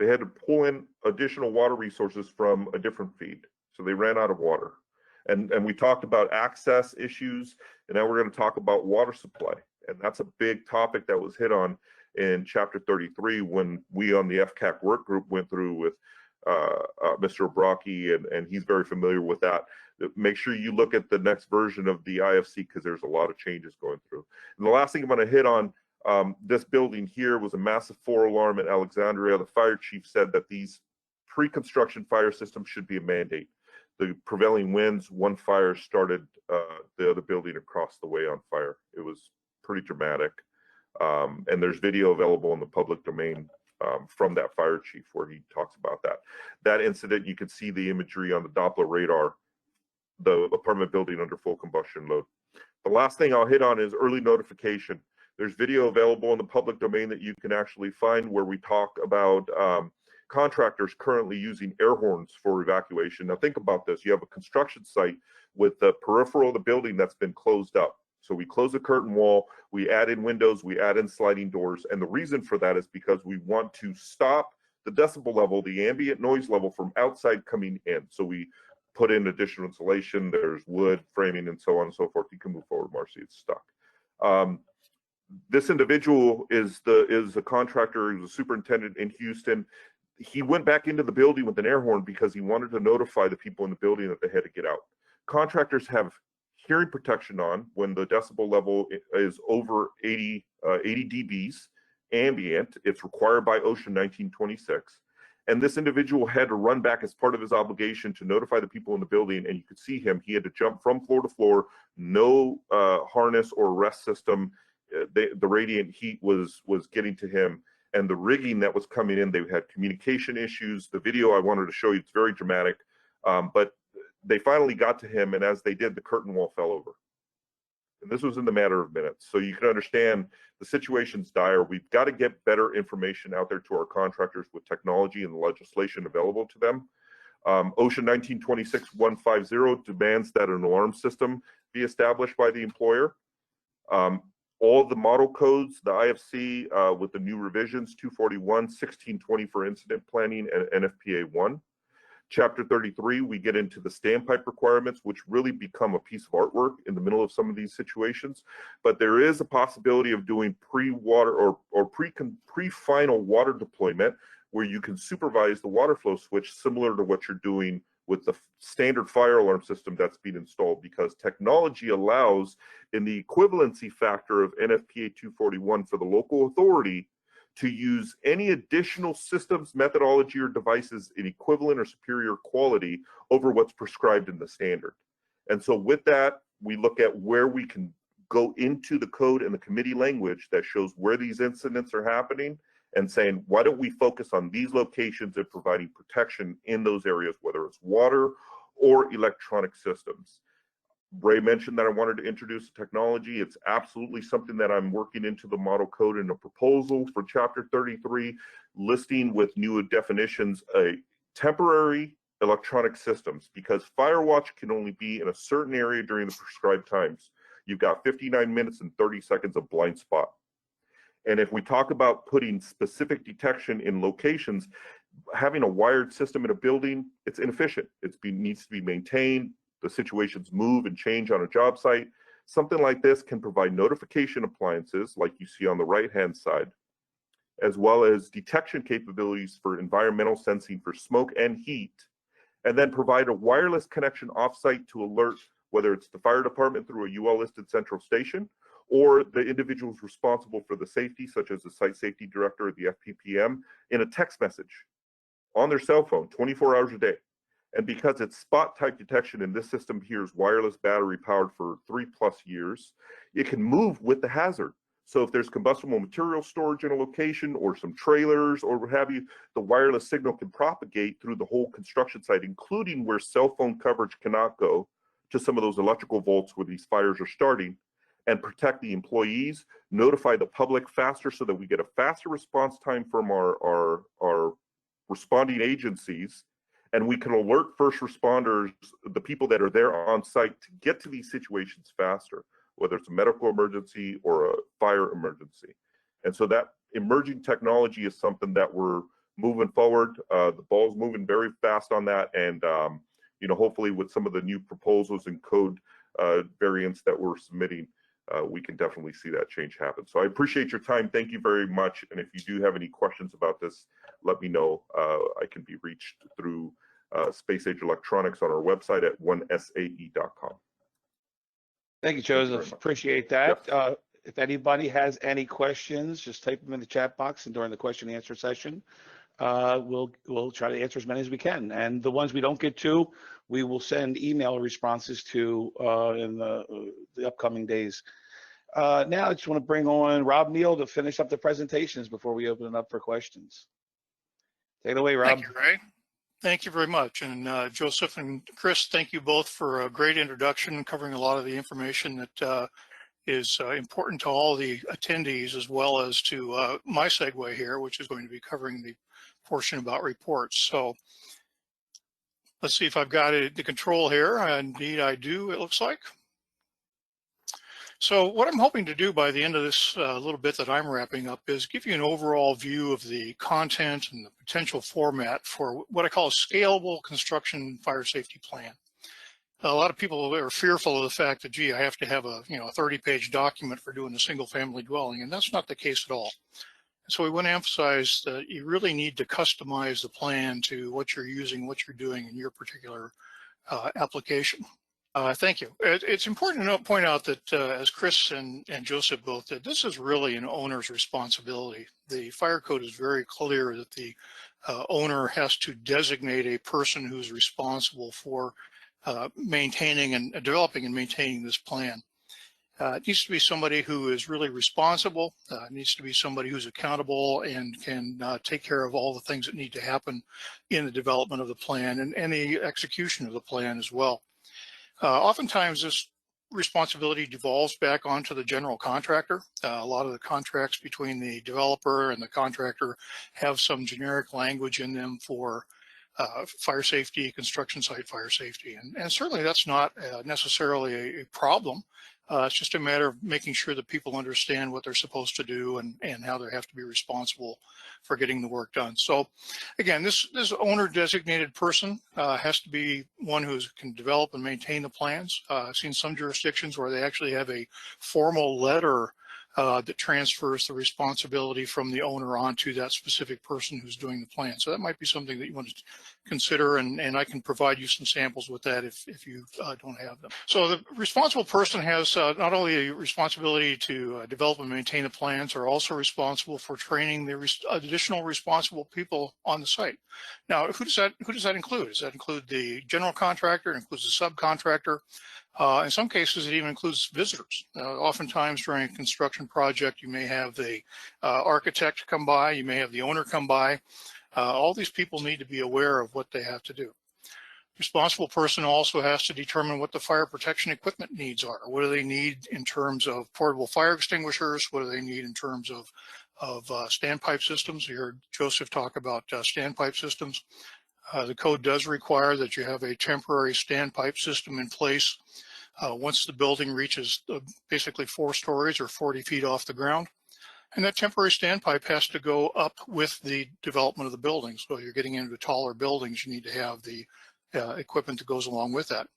They had to pull in additional water resources from a different feed. So they ran out of water. And we talked about access issues, and now we're going to talk about water supply. And that's a big topic that was hit on in chapter 33 when we on the FCAC work group went through with Mr. Obraki, and he's very familiar with that. Make sure you look at the next version of the IFC because there's a lot of changes going through. And the last thing I'm going to hit on, this building here was a massive 4-alarm in Alexandria. The fire chief said that these pre-construction fire systems should be a mandate. The prevailing winds, one fire started the other building across the way on fire. It was pretty dramatic. And there's video available in the public domain from that fire chief where he talks about that. That incident, you can see the imagery on the Doppler radar, the apartment building under full combustion load. The last thing I'll hit on is early notification. There's video available in the public domain that you can actually find where we talk about contractors currently using air horns for evacuation. Now think about this. You have a construction site with the peripheral of the building that's been closed up. So we close the curtain wall, we add in windows, we add in sliding doors. And the reason for that is because we want to stop the decibel level, the ambient noise level from outside coming in. So we put in additional insulation, there's wood, framing, and so on and so forth. You can move forward, Marcy, it's stuck. This individual is a contractor, he's a superintendent in Houston. He went back into the building with an air horn because he wanted to notify the people in the building that they had to get out. Contractors have hearing protection on when the decibel level is over 80 dBs ambient. It's required by OSHA 1926. And this individual had to run back as part of his obligation to notify the people in the building, and you could see him. He had to jump from floor to floor, no harness or rest system. The radiant heat was getting to him, and the rigging that was coming in, they had communication issues. The video I wanted to show you, it's very dramatic, but they finally got to him, and as they did, the curtain wall fell over. And this was in the matter of minutes. So you can understand the situation's dire. We've got to get better information out there to our contractors with technology and the legislation available to them. OSHA 1926-150 demands that an alarm system be established by the employer. All the model codes, the IFC with the new revisions, 241, 1620 for incident planning, and NFPA 1. Chapter 33, we get into the standpipe requirements, which really become a piece of artwork in the middle of some of these situations. But there is a possibility of doing pre-water or pre-final water deployment where you can supervise the water flow switch similar to what you're doing with the standard fire alarm system that's being installed, because technology allows in the equivalency factor of NFPA 241 for the local authority to use any additional systems, methodology, or devices in equivalent or superior quality over what's prescribed in the standard. And so with that, we look at where we can go into the code and the committee language that shows where these incidents are happening and saying, why don't we focus on these locations and providing protection in those areas, whether it's water or electronic systems. Ray mentioned that I wanted to introduce technology. It's absolutely something that I'm working into the model code in a proposal for chapter 33, listing with new definitions, a temporary electronic systems, because fire watch can only be in a certain area during the prescribed times. You've got 59 minutes and 30 seconds of blind spot. And if we talk about putting specific detection in locations, having a wired system in a building, it's inefficient. It needs to be maintained. The situations move and change on a job site. Something like this can provide notification appliances like you see on the right-hand side, as well as detection capabilities for environmental sensing for smoke and heat, and then provide a wireless connection offsite to alert whether it's the fire department through a UL-listed central station or the individuals responsible for the safety, such as the site safety director or the FPPM, in a text message on their cell phone 24 hours a day. And because it's spot type detection, and this system here is wireless battery powered for 3+ years, it can move with the hazard. So if there's combustible material storage in a location or some trailers or what have you, the wireless signal can propagate through the whole construction site, including where cell phone coverage cannot go to some of those electrical vaults where these fires are starting, and protect the employees, notify the public faster so that we get a faster response time from our responding agencies. And we can alert first responders, the people that are there on site, to get to these situations faster, whether it's a medical emergency or a fire emergency. And so that emerging technology is something that we're moving forward. The ball's moving very fast on that, and hopefully with some of the new proposals and code variants that we're submitting, we can definitely see that change happen. So I appreciate your time. Thank you very much. And if you do have any questions about this, let me know. I can be reached through Space Age Electronics on our website at 1sae.com. Thank you, Joseph. Appreciate that. Yes. If anybody has any questions, just type them in the chat box, and during the question and answer session, we'll try to answer as many as we can. And the ones we don't get to, we will send email responses to in the upcoming days. Now I just want to bring on Rob Neale to finish up the presentations before we open it up for questions. Take it away, Rob. Thank you, Ray. Thank you very much. And Joseph and Chris, thank you both for a great introduction, covering a lot of the information that is important to all the attendees, as well as to my segue here, which is going to be covering the portion about reports. So let's see if I've got the control here. Indeed, I do, it looks like. So what I'm hoping to do by the end of this little bit that I'm wrapping up is give you an overall view of the content and the potential format for what I call a scalable construction fire safety plan. A lot of people are fearful of the fact that, gee, I have to have a 30-page document for doing a single-family dwelling, and that's not the case at all. So we want to emphasize that you really need to customize the plan to what you're using, what you're doing in your particular application. Thank you. It's important to point out that as Chris and Joseph both did, this is really an owner's responsibility. The fire code is very clear that the owner has to designate a person who's responsible for maintaining and developing and maintaining this plan. It needs to be somebody who is really responsible. It needs to be somebody who's accountable and can take care of all the things that need to happen in the development of the plan and the execution of the plan as well. Oftentimes this responsibility devolves back onto the general contractor. A lot of the contracts between the developer and the contractor have some generic language in them for fire safety, construction site fire safety. And certainly that's not necessarily a problem. It's just a matter of making sure that people understand what they're supposed to do and how they have to be responsible for getting the work done. So again, this owner designated person has to be one who can develop and maintain the plans. I've seen some jurisdictions where they actually have a formal letter that transfers the responsibility from the owner onto that specific person who's doing the plan. So that might be something that you want to consider, and I can provide you some samples with that if you don't have them. So the responsible person has not only a responsibility to develop and maintain the plans, are also responsible for training the additional responsible people on the site. Now, who does that include? Does that include the general contractor? It includes the subcontractor? In some cases, it even includes visitors. Oftentimes during a construction project, you may have the architect come by, you may have the owner come by. All these people need to be aware of what they have to do. Responsible person also has to determine what the fire protection equipment needs are. What do they need in terms of portable fire extinguishers? What do they need in terms of standpipe systems? You heard Joseph talk about standpipe systems. The code does require that you have a temporary standpipe system in place once the building reaches basically 4 stories or 40 feet off the ground. And that temporary standpipe has to go up with the development of the building. So if you're getting into taller buildings, you need to have the equipment that goes along with that.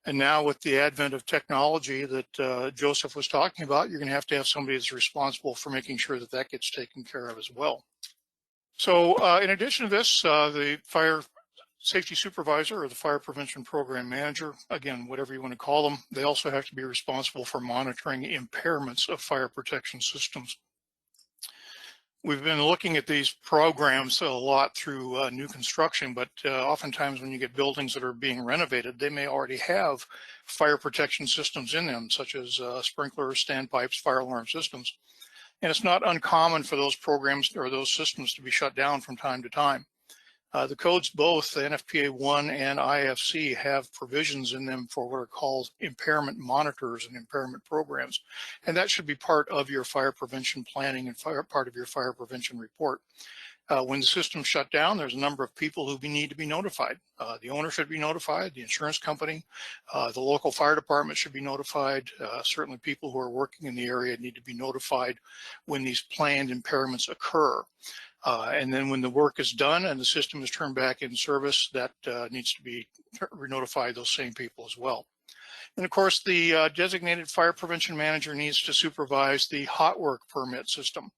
And now with the advent of technology that Joseph was talking about, you're going to have somebody that's responsible for making sure that that gets taken care of as well. So in addition to this, the fire safety supervisor or the fire prevention program manager, again, whatever you want to call them, they also have to be responsible for monitoring impairments of fire protection systems. We've been looking at these programs a lot through new construction, but oftentimes when you get buildings that are being renovated, they may already have fire protection systems in them, such as sprinklers, standpipes, fire alarm systems. And it's not uncommon for those programs or those systems to be shut down from time to time. The codes, both the NFPA 1 and IFC, have provisions in them for what are called impairment monitors and impairment programs. And that should be part of your fire prevention planning and part of your fire prevention report. When the system's shut down, there's a number of people who need to be notified. The owner should be notified, the insurance company, the local fire department should be notified. Certainly people who are working in the area need to be notified when these planned impairments occur. And then when the work is done and the system is turned back in service, that needs to be notified those same people as well. And of course, the designated fire prevention manager needs to supervise the hot work permit system.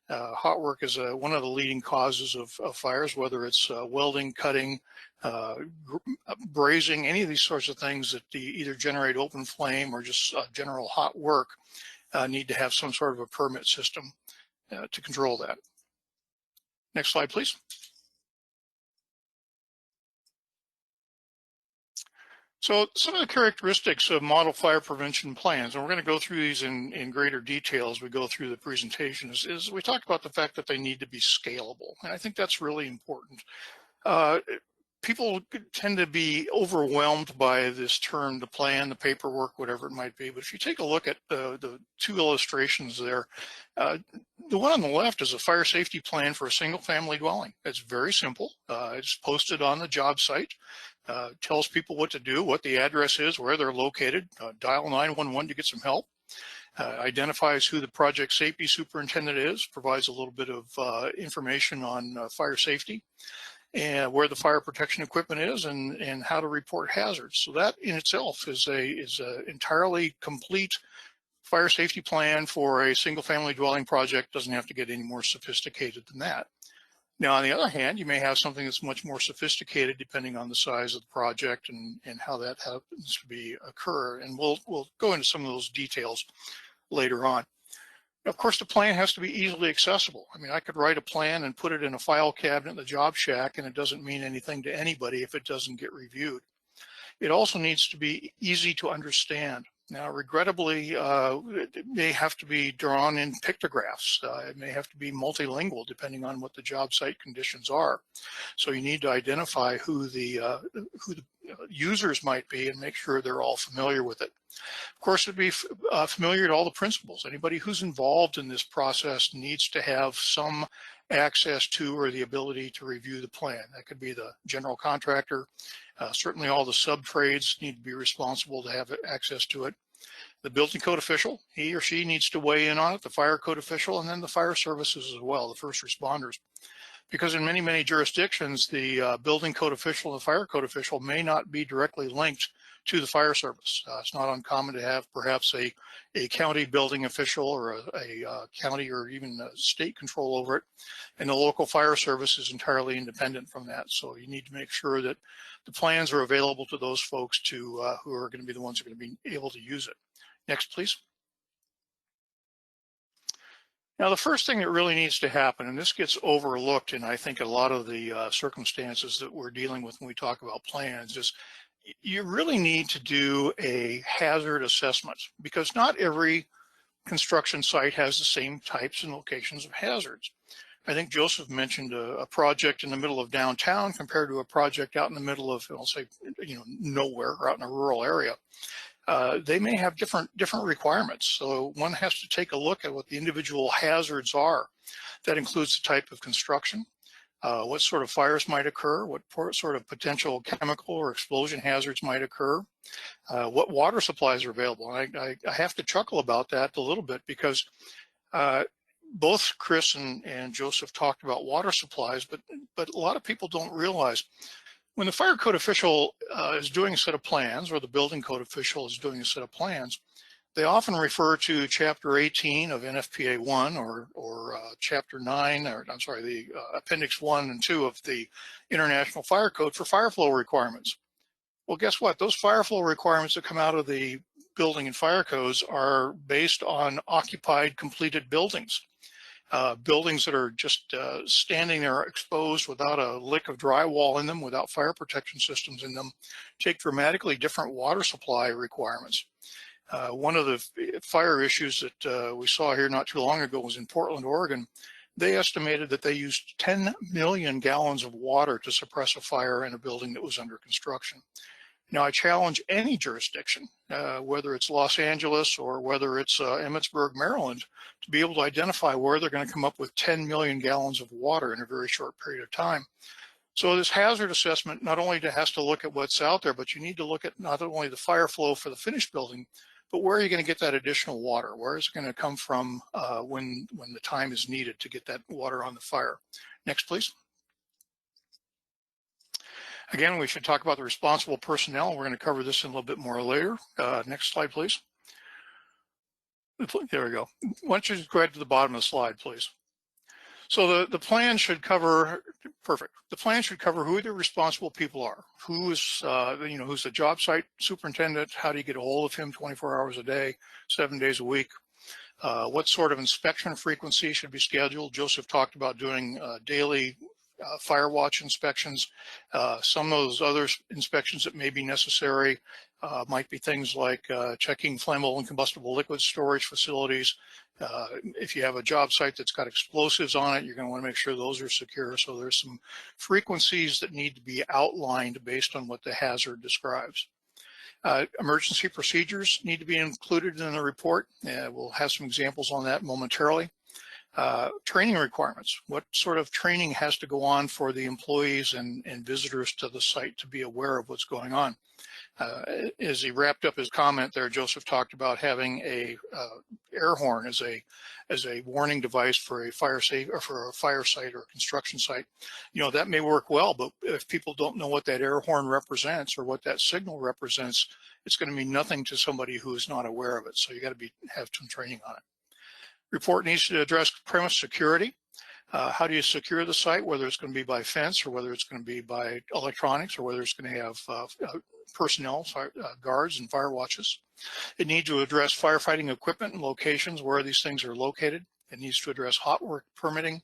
Hot work is one of the leading causes of fires, whether it's welding, cutting, brazing, any of these sorts of things that either generate open flame or just general hot work need to have some sort of a permit system to control that. Next slide, please. So some of the characteristics of model fire prevention plans, and we're going to go through these in greater detail as we go through the presentation, is we talked about the fact that they need to be scalable. And I think that's really important. People tend to be overwhelmed by this term, the plan, the paperwork, whatever it might be. But if you take a look at the two illustrations there, the one on the left is a fire safety plan for a single family dwelling. It's very simple. It's posted on the job site. Tells people what to do, what the address is, where they're located, dial 911 to get some help, identifies who the project safety superintendent is, provides a little bit of information on fire safety, and where the fire protection equipment is, and how to report hazards. So that in itself is a entirely complete fire safety plan for a single family dwelling project. Doesn't have to get any more sophisticated than that. Now, on the other hand, you may have something that's much more sophisticated depending on the size of the project and how that happens to occur. And we'll go into some of those details later on. Of course, the plan has to be easily accessible. I mean, I could write a plan and put it in a file cabinet in the job shack, and it doesn't mean anything to anybody if it doesn't get reviewed. It also needs to be easy to understand. Now, regrettably, it may have to be drawn in pictographs. It may have to be multilingual, depending on what the job site conditions are. So you need to identify who the users might be and make sure they're all familiar with it. Of course, it'd be familiar to all the principals. Anybody who's involved in this process needs to have some access to or the ability to review the plan. That could be the general contractor. Certainly all the sub-trades need to be responsible to have access to it. The building code official, he or she needs to weigh in on it, the fire code official, and then the fire services as well, the first responders. Because in many, many jurisdictions, the building code official and the fire code official may not be directly linked to the fire service. It's not uncommon to have perhaps a county building official or a county or even a state control over it, and the local fire service is entirely independent from that. So you need to make sure that the plans are available to those folks who are going to be the ones who are going to be able to use it. Next, please. Now, the first thing that really needs to happen, and this gets overlooked in I think a lot of the circumstances that we're dealing with when we talk about plans, is you really need to do a hazard assessment, because not every construction site has the same types and locations of hazards. I think Joseph mentioned a project in the middle of downtown compared to a project out in the middle of, I'll say, nowhere, or out in a rural area. They may have different requirements. So one has to take a look at what the individual hazards are. That includes the type of construction, what sort of fires might occur, what sort of potential chemical or explosion hazards might occur, what water supplies are available. And I have to chuckle about that a little bit, because both Chris and Joseph talked about water supplies, but a lot of people don't realize when the fire code official is doing a set of plans, or the building code official is doing a set of plans, they often refer to Chapter 18 of NFPA 1 or Chapter 9, or I'm sorry, the Appendix 1 and 2 of the International Fire Code for fire flow requirements. Well, guess what? Those fire flow requirements that come out of the building and fire codes are based on occupied, completed buildings. Buildings that are just standing there exposed without a lick of drywall in them, without fire protection systems in them, take dramatically different water supply requirements. One of the fire issues that we saw here not too long ago was in Portland, Oregon. They estimated that they used 10 million gallons of water to suppress a fire in a building that was under construction. Now, I challenge any jurisdiction, whether it's Los Angeles or whether it's Emmitsburg, Maryland, to be able to identify where they're going to come up with 10 million gallons of water in a very short period of time. So this hazard assessment not only has to look at what's out there, but you need to look at not only the fire flow for the finished building, but where are you going to get that additional water? Where is it going to come from when the time is needed to get that water on the fire? Next, please. Again, we should talk about the responsible personnel. We're going to cover this in a little bit more later. Next slide, please. There we go. Why don't you just go ahead to the bottom of the slide, please. So the plan should cover, perfect. The plan should cover who the responsible people are. Who is, who's the job site superintendent? How do you get a hold of him 24 hours a day, 7 days a week? What sort of inspection frequency should be scheduled? Joseph talked about doing daily fire watch inspections. Some of those other inspections that may be necessary might be things like checking flammable and combustible liquid storage facilities. If you have a job site that's got explosives on it, you're going to want to make sure those are secure. So there's some frequencies that need to be outlined based on what the hazard describes. Emergency procedures need to be included in the report. We'll have some examples on that momentarily. Training requirements. What sort of training has to go on for the employees and visitors to the site to be aware of what's going on? As he wrapped up his comment there, Joseph talked about having a air horn as a warning device for a fire site or construction site. You know, that may work well, but if people don't know what that air horn represents or what that signal represents, it's going to mean nothing to somebody who is not aware of it. So you got to have some training on it. Report needs to address premise security. How do you secure the site, whether it's going to be by fence or whether it's going to be by electronics or whether it's going to have personnel, guards and fire watches. It needs to address firefighting equipment and locations where these things are located. It needs to address hot work permitting.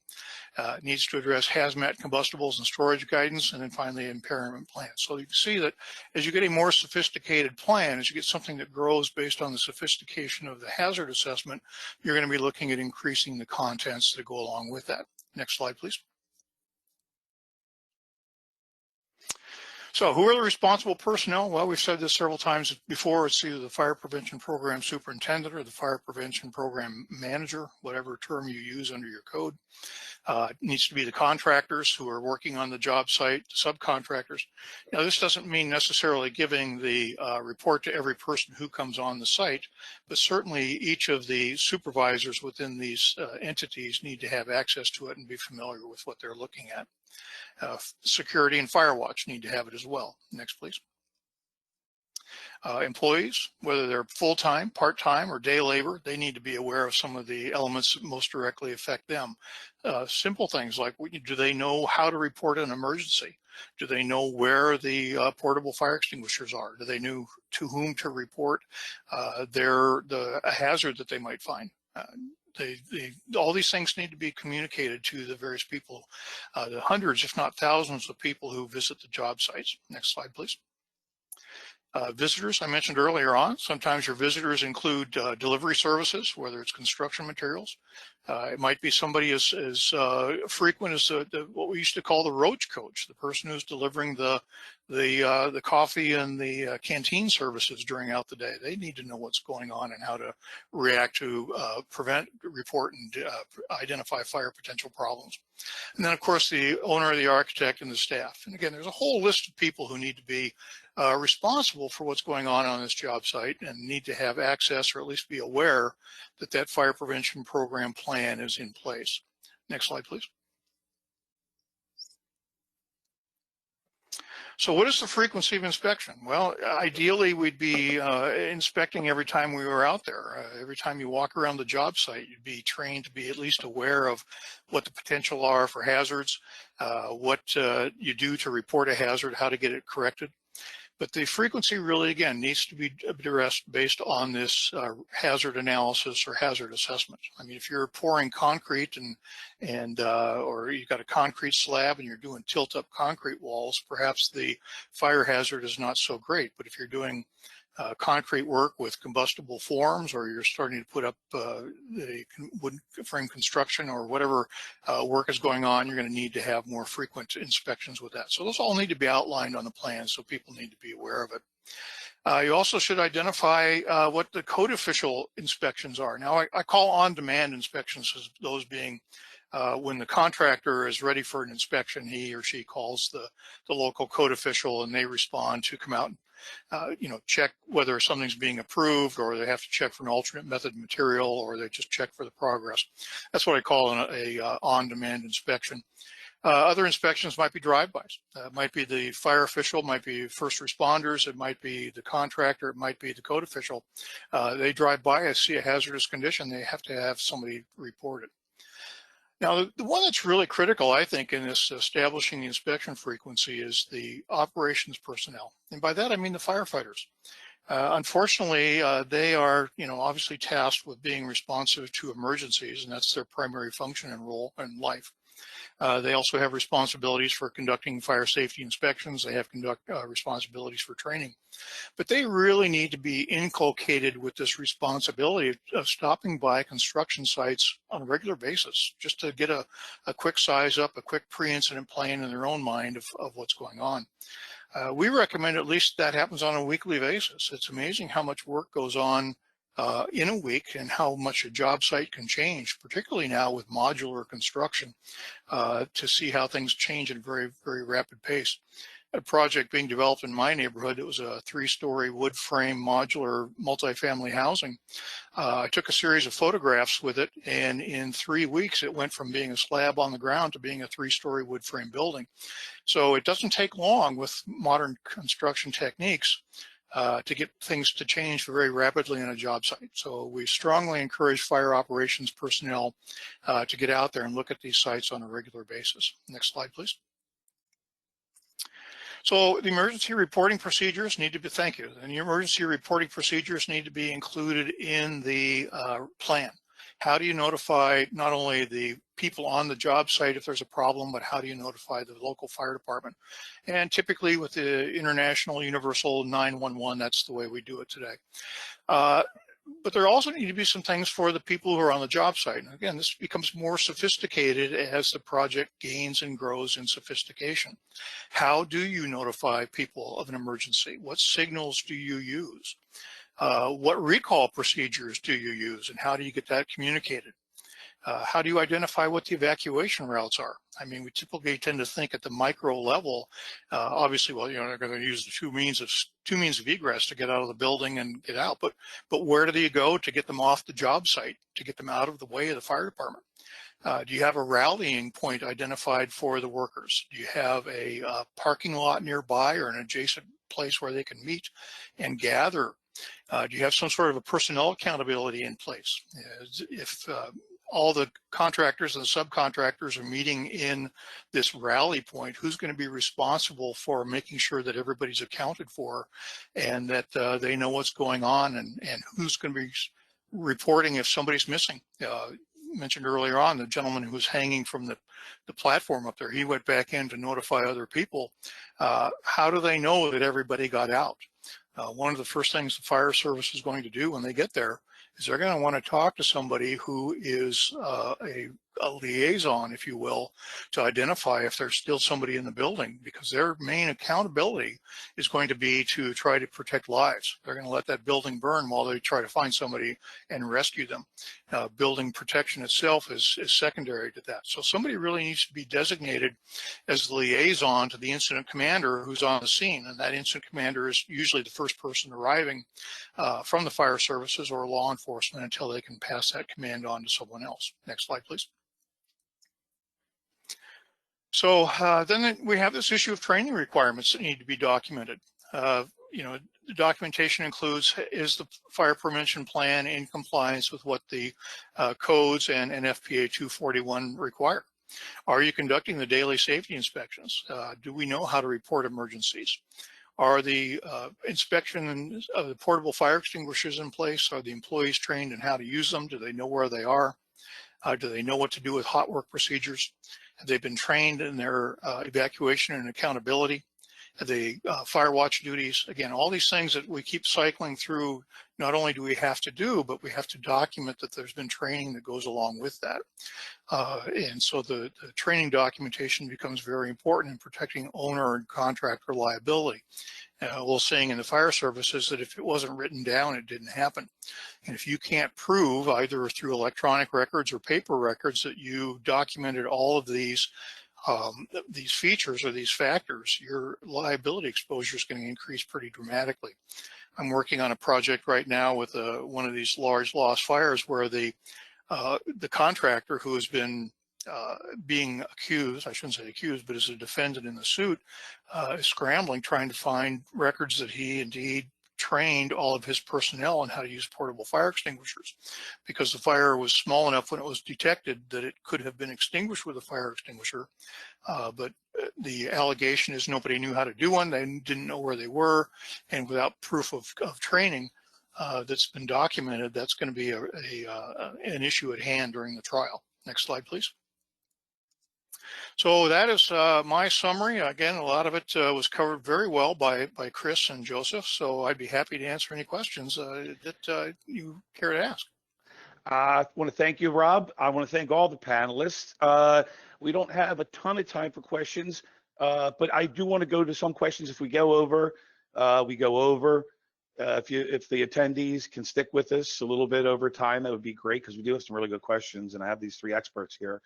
It needs to address hazmat combustibles and storage guidance, and then finally impairment plans. So you can see that as you get a more sophisticated plan, as you get something that grows based on the sophistication of the hazard assessment, you're going to be looking at increasing the contents that go along with that. Next slide, please. So who are the responsible personnel? Well, we've said this several times before. It's either the fire prevention program superintendent or the fire prevention program manager, whatever term you use under your code. It needs to be the contractors who are working on the job site, the subcontractors. Now, this doesn't mean necessarily giving the report to every person who comes on the site, but certainly each of the supervisors within these entities need to have access to it and be familiar with what they're looking at. Security and fire watch need to have it as well. Next, please. Employees, whether they're full-time, part-time, or day labor, they need to be aware of some of the elements that most directly affect them. Simple things like, do they know how to report an emergency? Do they know where the portable fire extinguishers are? Do they know to whom to report a hazard that they might find? All these things need to be communicated to the various people, the hundreds, if not thousands of people who visit the job sites. Next slide, please. Visitors, I mentioned earlier on, sometimes your visitors include delivery services, whether it's construction materials. It might be somebody as frequent as what we used to call the roach coach, the person who's delivering the coffee and the canteen services during out the day. They need to know what's going on and how to react to prevent, report, and identify fire potential problems. And then, of course, the owner, the architect, and the staff. And again, there's a whole list of people who need to be responsible for what's going on this job site and need to have access or at least be aware that that fire prevention program plan is in place. Next slide, please. So what is the frequency of inspection? Well, ideally, we'd be inspecting every time we were out there. Every time you walk around the job site, you'd be trained to be at least aware of what the potential are for hazards, what you do to report a hazard, how to get it corrected. But the frequency really, again, needs to be addressed based on this hazard analysis or hazard assessment. I mean, if you're pouring concrete or you've got a concrete slab and you're doing tilt-up concrete walls, perhaps the fire hazard is not so great. But if you're doing concrete work with combustible forms, or you're starting to put up the wood frame construction, or whatever work is going on, you're going to need to have more frequent inspections with that. So those all need to be outlined on the plan, so people need to be aware of it. You also should identify what the code official inspections are. Now, I call on-demand inspections as those being when the contractor is ready for an inspection, he or she calls the local code official, and they respond to come out and check whether something's being approved, or they have to check for an alternate method material, or they just check for the progress. That's what I call a on-demand inspection. Other inspections might be drive-bys. It might be the fire official, might be first responders, it might be the contractor, it might be the code official. They drive by, I see a hazardous condition, they have to have somebody report it. Now, the one that's really critical, I think, in this establishing the inspection frequency is the operations personnel. And by that, I mean the firefighters. Unfortunately, they are, obviously tasked with being responsive to emergencies, and that's their primary function and role in life. They also have responsibilities for conducting fire safety inspections. They have responsibilities for training. But they really need to be inculcated with this responsibility of stopping by construction sites on a regular basis, just to get a quick size up, a quick pre-incident plan in their own mind of what's going on. We recommend at least that happens on a weekly basis. It's amazing how much work goes on in a week, and how much a job site can change, particularly now with modular construction, to see how things change at a very, very rapid pace. A project being developed in my neighborhood, it was a 3-story wood frame modular multifamily housing. I took a series of photographs with it, and in 3 weeks it went from being a slab on the ground to being a 3-story wood frame building. So it doesn't take long with modern construction techniques to get things to change very rapidly on a job site. So we strongly encourage fire operations personnel to get out there and look at these sites on a regular basis. Next slide, please. So the emergency reporting procedures need to be, thank you, and the emergency reporting procedures need to be included in the plan. How do you notify not only the people on the job site if there's a problem, but how do you notify the local fire department? And typically with the international universal 911, that's the way we do it today. But there also need to be some things for the people who are on the job site. And again, this becomes more sophisticated as the project gains and grows in sophistication. How do you notify people of an emergency? What signals do you use? What recall procedures do you use, and how do you get that communicated? How do you identify what the evacuation routes are? I mean, we typically tend to think at the micro level, obviously, well, they're going to use the two means of egress to get out of the building and get out, but where do they go to get them off the job site, to get them out of the way of the fire department? Do you have a rallying point identified for the workers? Do you have a parking lot nearby or an adjacent place where they can meet and gather? Do you have some sort of a personnel accountability in place? If all the contractors and the subcontractors are meeting in this rally point, who's going to be responsible for making sure that everybody's accounted for, and that they know what's going on, and who's going to be reporting if somebody's missing? Mentioned earlier on, the gentleman who was hanging from the platform up there, he went back in to notify other people. How do they know that everybody got out? One of the first things the fire service is going to do when they get there is they're going to want to talk to somebody who is a liaison, if you will, to identify if there's still somebody in the building, because their main accountability is going to be to try to protect lives. They're going to let that building burn while they try to find somebody and rescue them. Building protection itself is secondary to that. So somebody really needs to be designated as the liaison to the incident commander who's on the scene, and that incident commander is usually the first person arriving from the fire services or law enforcement until they can pass that command on to someone else. Next slide, please. So then we have this issue of training requirements that need to be documented. The documentation includes, is the fire prevention plan in compliance with what the codes and NFPA 241 require? Are you conducting the daily safety inspections? Do we know how to report emergencies? Are the inspections of the portable fire extinguishers in place? Are the employees trained in how to use them? Do they know where they are? Do they know what to do with hot work procedures? Have they been trained in their evacuation and accountability? the fire watch duties. Again, all these things that we keep cycling through, not only do we have to do, but we have to document that there's been training that goes along with that. And so the training documentation becomes very important in protecting owner and contractor liability. We'll saying in the fire service is that if it wasn't written down, it didn't happen. And if you can't prove either through electronic records or paper records that you documented all of these features or these factors, your liability exposure is going to increase pretty dramatically. I'm working on a project right now with one of these large loss fires where the contractor who has been being accused, I shouldn't say accused, but is a defendant in the suit, is scrambling, trying to find records that he indeed trained all of his personnel on how to use portable fire extinguishers, because the fire was small enough when it was detected that it could have been extinguished with a fire extinguisher. But the allegation is nobody knew how to do one. They didn't know where they were. And without proof of training that's been documented, that's going to be an issue at hand during the trial. Next slide, please. So that is my summary. Again, a lot of it was covered very well by Chris and Joseph. So I'd be happy to answer any questions that you care to ask. I want to thank you, Rob. I want to thank all the panelists. We don't have a ton of time for questions, but I do want to go to some questions. If we go over, we go over. If the attendees can stick with us a little bit over time, that would be great, because we do have some really good questions, and I have these three experts here.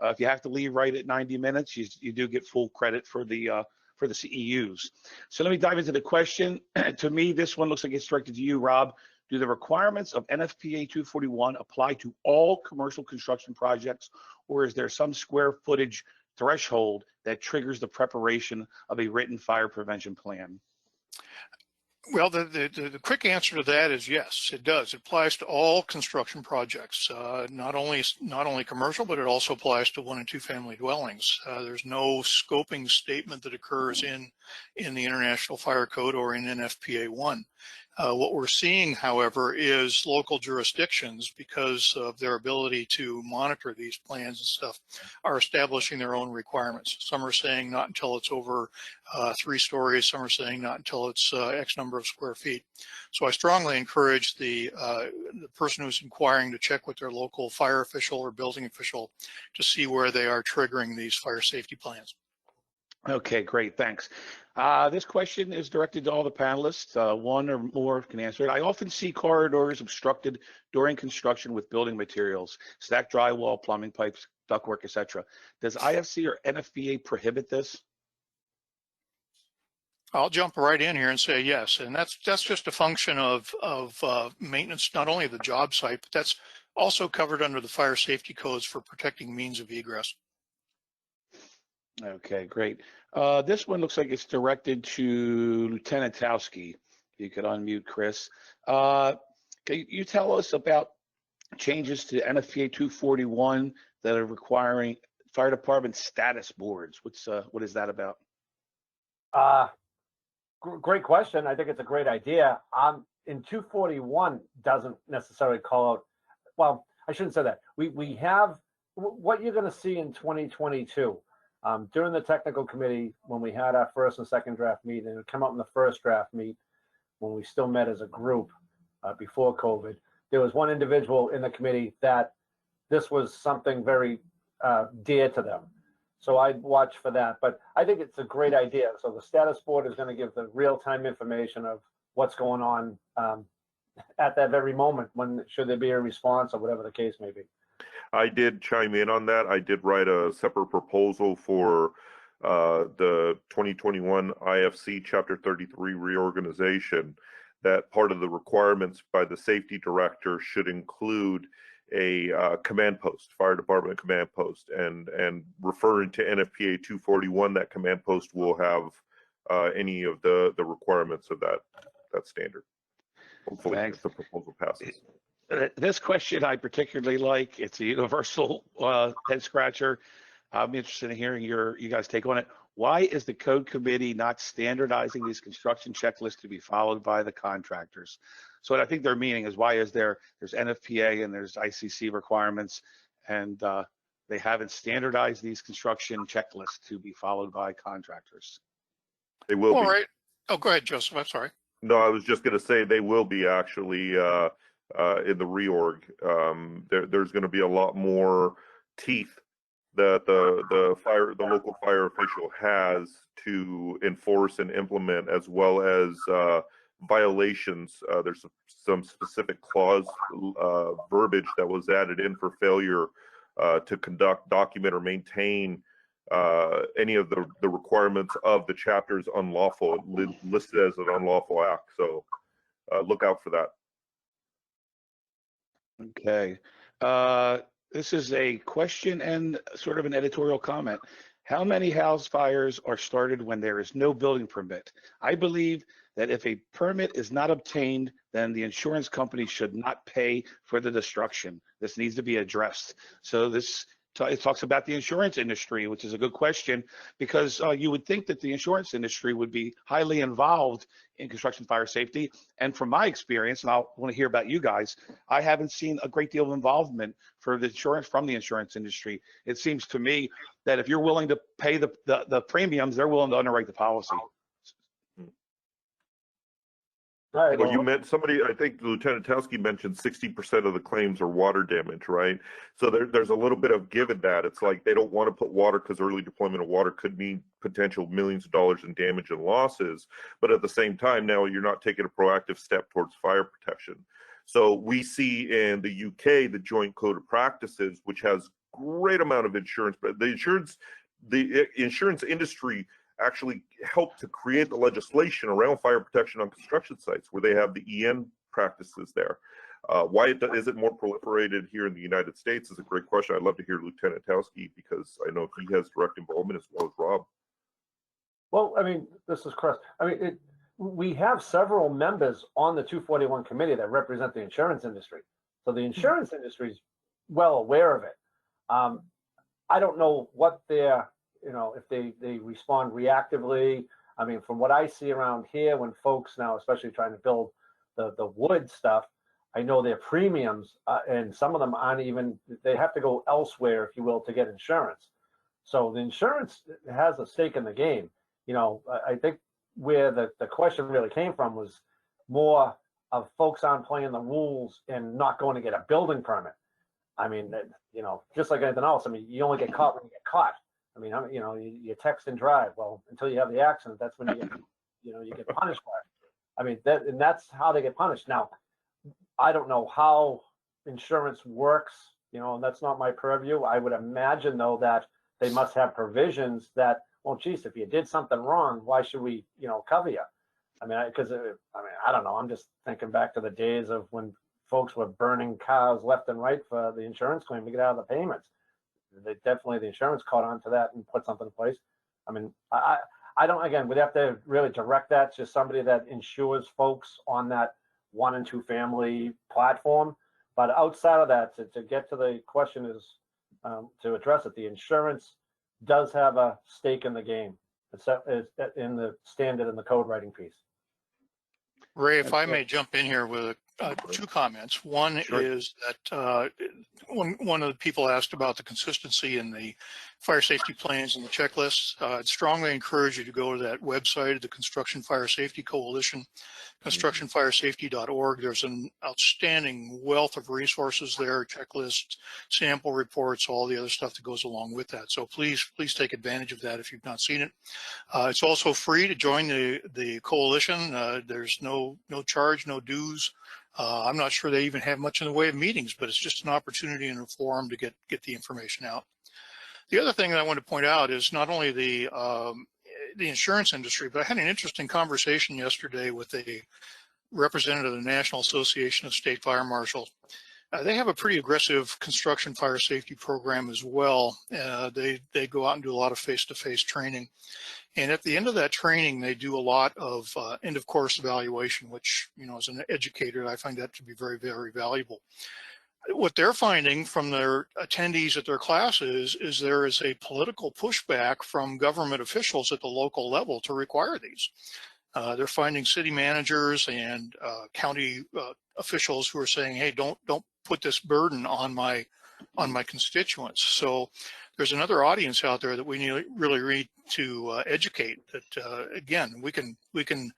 If you have to leave right at 90 minutes, you do get full credit for the CEUs. So let me dive into the question. To me, this one looks like it's directed to you, Rob. Do the requirements of NFPA 241 apply to all commercial construction projects, or is there some square footage threshold that triggers the preparation of a written fire prevention plan? Well, the quick answer to that is yes, it does. It applies to all construction projects, not only commercial, but it also applies to 1- and 2-family dwellings. There's no scoping statement that occurs in the International Fire Code or in NFPA 1. What we're seeing, however, is local jurisdictions, because of their ability to monitor these plans and stuff, are establishing their own requirements. Some are saying not until it's over 3 stories. Some are saying not until it's X number of square feet. So I strongly encourage the person who's inquiring to check with their local fire official or building official to see where they are triggering these fire safety plans. Okay, great, thanks. This question is directed to all the panelists. One or more can answer it. I often see corridors obstructed during construction with building materials, stacked drywall, plumbing pipes, ductwork, etc. Does IFC or NFPA prohibit this? I'll jump right in here and say yes, and that's just a function of maintenance, not only of the job site, but that's also covered under the fire safety codes for protecting means of egress. Okay, great. This one looks like it's directed to Lieutenant Towski. You could unmute Chris. Can you tell us about changes to NFPA 241 that are requiring fire department status boards? What is that about? Great question. I think it's a great idea. In 241 doesn't necessarily call out, well, I shouldn't say that. We have what you're going to see in 2022. During the technical committee, when we had our first and second draft meet, and it came out in the first draft meet when we still met as a group before COVID, there was one individual in the committee that this was something very dear to them. So I'd watch for that. But I think it's a great idea. So the status board is going to give the real-time information of what's going on at that very moment, when should there be a response or whatever the case may be. I did chime in on that. I did write a separate proposal for the 2021 IFC Chapter 33 reorganization, that part of the requirements by the safety director should include a command post, fire department command post, and referring to NFPA 241, that command post will have any of the requirements of that standard. Hopefully, Thanks. if the proposal passes. This question I particularly like. It's a universal head scratcher. I'm interested in hearing you guys take on it. Why is the code committee not standardizing these construction checklists to be followed by the contractors? So what I think they're meaning is, why is there's NFPA and there's ICC requirements, and they haven't standardized these construction checklists to be followed by contractors? They will All be. right. Oh, go ahead, Joseph. I'm sorry. No, I was just going to say they will be actually in the reorg. There's going to be a lot more teeth that the local fire official has to enforce and implement, as well as violations. There's some specific clause verbiage that was added in for failure to conduct, document, or maintain any of the requirements of the chapter's unlawful, listed as an unlawful act. So look out for that. Okay. This is a question and sort of an editorial comment. How many house fires are started when there is no building permit? I believe that if a permit is not obtained, then the insurance company should not pay for the destruction. This needs to be addressed. So it talks about the insurance industry, which is a good question, because you would think that the insurance industry would be highly involved in construction fire safety. And from my experience, and I want to hear about you guys, I haven't seen a great deal of involvement for the insurance from the insurance industry. It seems to me that if you're willing to pay the premiums, they're willing to underwrite the policy. All right, Well, you meant somebody, I think Lieutenant Towski mentioned 60% of the claims are water damage, right? So there's a little bit of give in that. It's like they don't want to put water because early deployment of water could mean potential millions of dollars in damage and losses. But at the same time, now you're not taking a proactive step towards fire protection. So we see in the UK, the Joint Code of Practices, which has great amount of insurance, but the insurance industry actually helped to create the legislation around fire protection on construction sites, where they have the EN practices there. Why is it more proliferated here in the United States is a great question. I'd love to hear Lieutenant Towski, because I know he has direct involvement, as well as Rob. well, I mean, this is Chris. I mean, we have several members on the 241 committee that represent the insurance industry. So the insurance industry is well aware of it. I don't know what their, if they respond reactively. I mean, from what I see around here, when folks now, especially trying to build the wood stuff, I know their premiums, and some of them aren't even, they have to go elsewhere, if you will, to get insurance. So the insurance has a stake in the game. I think where the question really came from was more of folks aren't playing the rules and not going to get a building permit. I mean, just like anything else, I mean, you only get caught when you get caught. I mean, you text and drive. Well, until you have the accident, that's when you get punished for it. I mean, that's how they get punished. Now, I don't know how insurance works, and that's not my purview. I would imagine, though, that they must have provisions that, well, geez, if you did something wrong, why should we, cover you? I mean, I don't know. I'm just thinking back to the days of when folks were burning cars left and right for the insurance claim to get out of the payments. The insurance caught on to that and put something in place. I mean, I don't, again, we'd have to really direct that to somebody that insures folks on that 1 and 2 family platform. But outside of that, to get to the question is, to address it, the insurance does have a stake in the game. It's in the standard and the code writing piece. Ray, if I may jump in here with 2 comments. One Sure. is that one of the people asked about the consistency in the fire safety plans and the checklists. I'd strongly encourage you to go to that website, the Construction Fire Safety Coalition, constructionfiresafety.org. There's an outstanding wealth of resources there, checklists, sample reports, all the other stuff that goes along with that. So please take advantage of that if you've not seen it. It's also free to join the coalition. There's no charge, no dues. I'm not sure they even have much in the way of meetings, but it's just an opportunity and a forum to get the information out. The other thing that I want to point out is not only the insurance industry, but I had an interesting conversation yesterday with a representative of the National Association of State Fire Marshals. They have a pretty aggressive construction fire safety program as well. They go out and do a lot of face-to-face training. And at the end of that training, they do a lot of end of course evaluation, which, as an educator, I find that to be very, very valuable. What they're finding from their attendees at their classes is there is a political pushback from government officials at the local level to require these. They're finding city managers and county officials who are saying, hey, don't put this burden on my constituents. So there's another audience out there that we really need to educate. That again, we can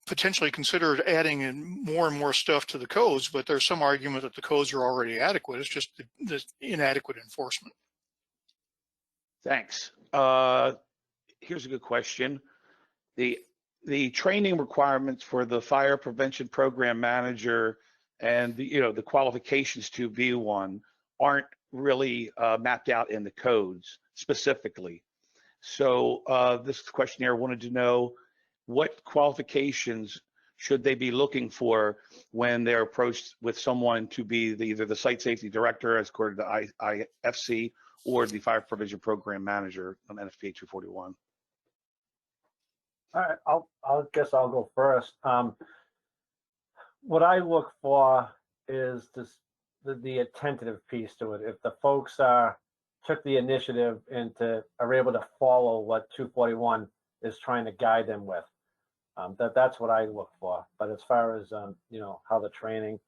potentially consider adding in more and more stuff to the codes, but there's some argument that the codes are already adequate. It's just the inadequate enforcement. Thanks. Here's a good question. The training requirements for the fire prevention program manager and the qualifications to be one aren't really mapped out in the codes specifically. So this questionnaire wanted to know what qualifications should they be looking for when they're approached with someone to be either the site safety director, as according to IFC, or the fire prevention program manager on NFPA 241. All right, I'll guess I'll go first. What I look for is the attentive piece to it. If the folks took the initiative and are able to follow what 241 is trying to guide them with, that's what I look for. But as far as how the training,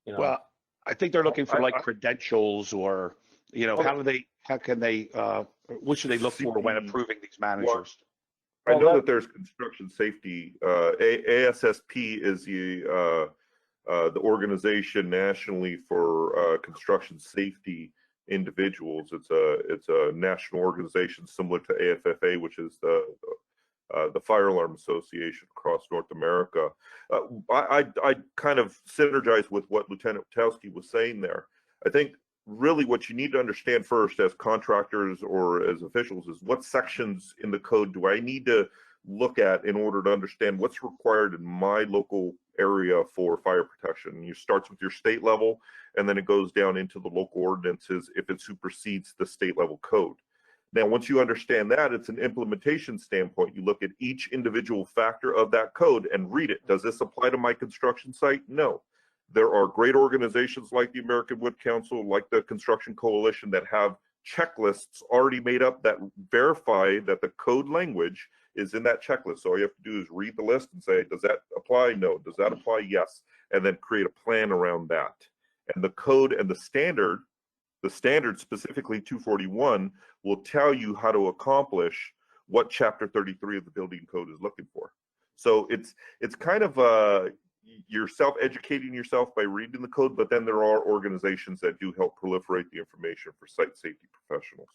well, I think they're looking for like credentials, or how can they what should they look for when approving these managers? I know that there's construction safety. ASSP is the organization nationally for construction safety individuals. It's a national organization similar to AFFA, which is the Fire Alarm Association across North America. I kind of synergize with what Lieutenant Towski was saying there. I think really what you need to understand first as contractors or as officials is what sections in the code do I need to look at in order to understand what's required in my local area for fire protection. You starts with your state level, and then it goes down into the local ordinances if it supersedes the state level code. Now, once you understand that, it's an implementation standpoint. You look at each individual factor of that code and read it. Does this apply to my construction site? No. There are great organizations like the American Wood Council, like the Construction Coalition, that have checklists already made up that verify that the code language is in that checklist. So all you have to do is read the list and say, does that apply? No. Does that apply? Yes. And then create a plan around that. And the code and the standard specifically 241, will tell you how to accomplish what Chapter 33 of the building code is looking for. So it's kind of you're self-educating yourself by reading the code, but then there are organizations that do help proliferate the information for site safety professionals.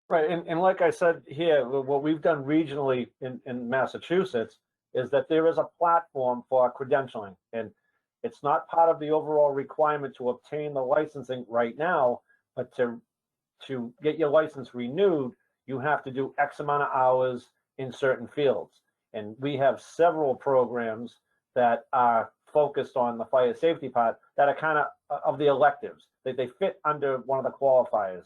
Right, and like I said here, what we've done regionally in Massachusetts is that there is a platform for credentialing, and it's not part of the overall requirement to obtain the licensing right now, but to get your license renewed, you have to do X amount of hours in certain fields. And we have several programs that are focused on the fire safety part that are kind of the electives. They fit under one of the qualifiers.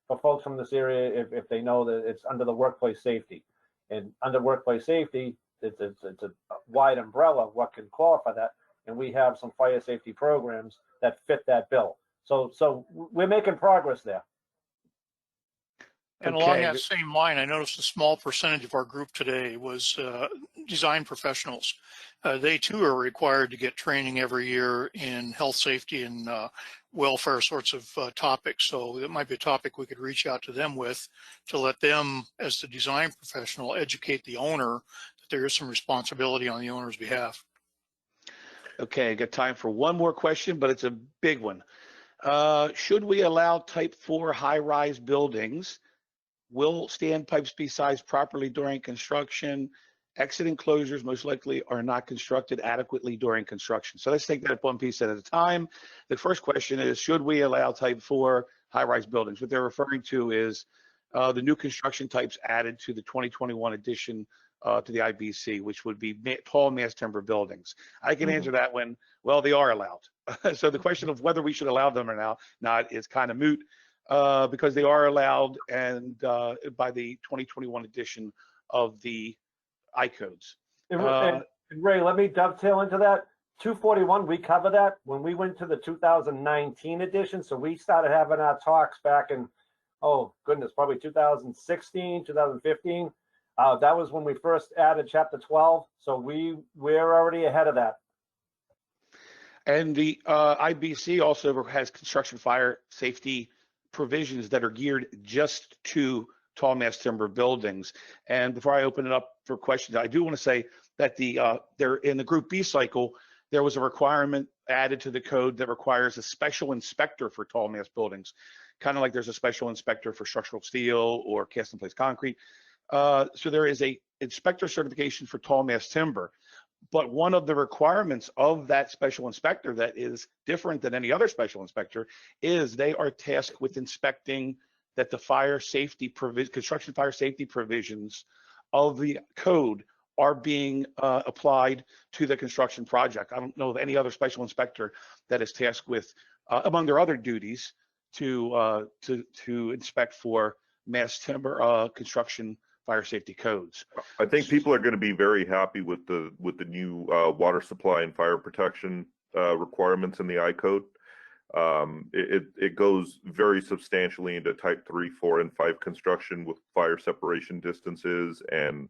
For folks from this area, if they know that it's under the workplace safety. And under workplace safety, it's a wide umbrella of what can qualify that. And we have some fire safety programs that fit that bill. So we're making progress there. And along that same line, I noticed a small percentage of our group today was design professionals. They too are required to get training every year in health, safety, and welfare sorts of topics. So it might be a topic we could reach out to them with to let them, as the design professional, educate the owner that there is some responsibility on the owner's behalf. Okay, I got time for one more question, but it's a big one. Should we allow type 4 high-rise buildings? Will standpipes be sized properly during construction? Exit enclosures most likely are not constructed adequately during construction. So let's take that one piece at a time. The first question is, should we allow type 4 high-rise buildings? What they're referring to is the new construction types added to the 2021 addition to the IBC, which would be tall mass timber buildings. I can answer that one. Well, they are allowed. So the question of whether we should allow them or not is kind of moot because they are allowed, and by the 2021 edition of the iCodes. And Ray, let me dovetail into that. 241, we cover that when we went to the 2019 edition. So we started having our talks back in, oh goodness, probably 2016, 2015. That was when we first added Chapter 12. So we're already ahead of that. And the IBC also has construction fire safety provisions that are geared just to tall mass timber buildings. And before I open it up for questions, I do want to say that there in the Group B cycle, there was a requirement added to the code that requires a special inspector for tall mass buildings, kind of like there's a special inspector for structural steel or cast in place concrete. So there is a inspector certification for tall mass timber. But one of the requirements of that special inspector that is different than any other special inspector is they are tasked with inspecting that the construction fire safety provisions of the code are being applied to the construction project. I don't know of any other special inspector that is tasked with, among their other duties, to inspect for mass timber construction fire safety codes. I think people are going to be very happy with the new water supply and fire protection requirements in the iCode. It goes very substantially into type 3, 4, and 5 construction with fire separation distances and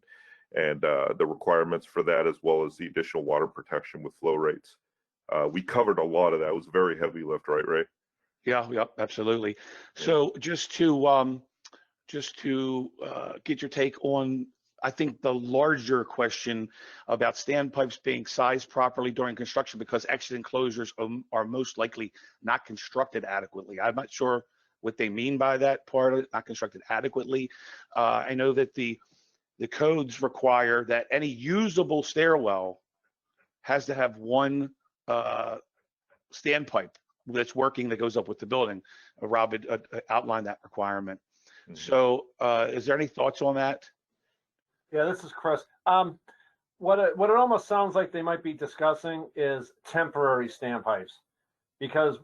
the requirements for that, as well as the additional water protection with flow rates. We covered a lot of that. It was a very heavy lift, right, Ray? Yeah, absolutely. So just to get your take on, I think, the larger question about standpipes being sized properly during construction because exit enclosures are most likely not constructed adequately. I'm not sure what they mean by that part of it, not constructed adequately. I know that the codes require that any usable stairwell has to have one standpipe that's working that goes up with the building. Rob had outlined that requirement. Mm-hmm. So is there any thoughts on that? Yeah, this is Chris. What it almost sounds like they might be discussing is temporary standpipes, because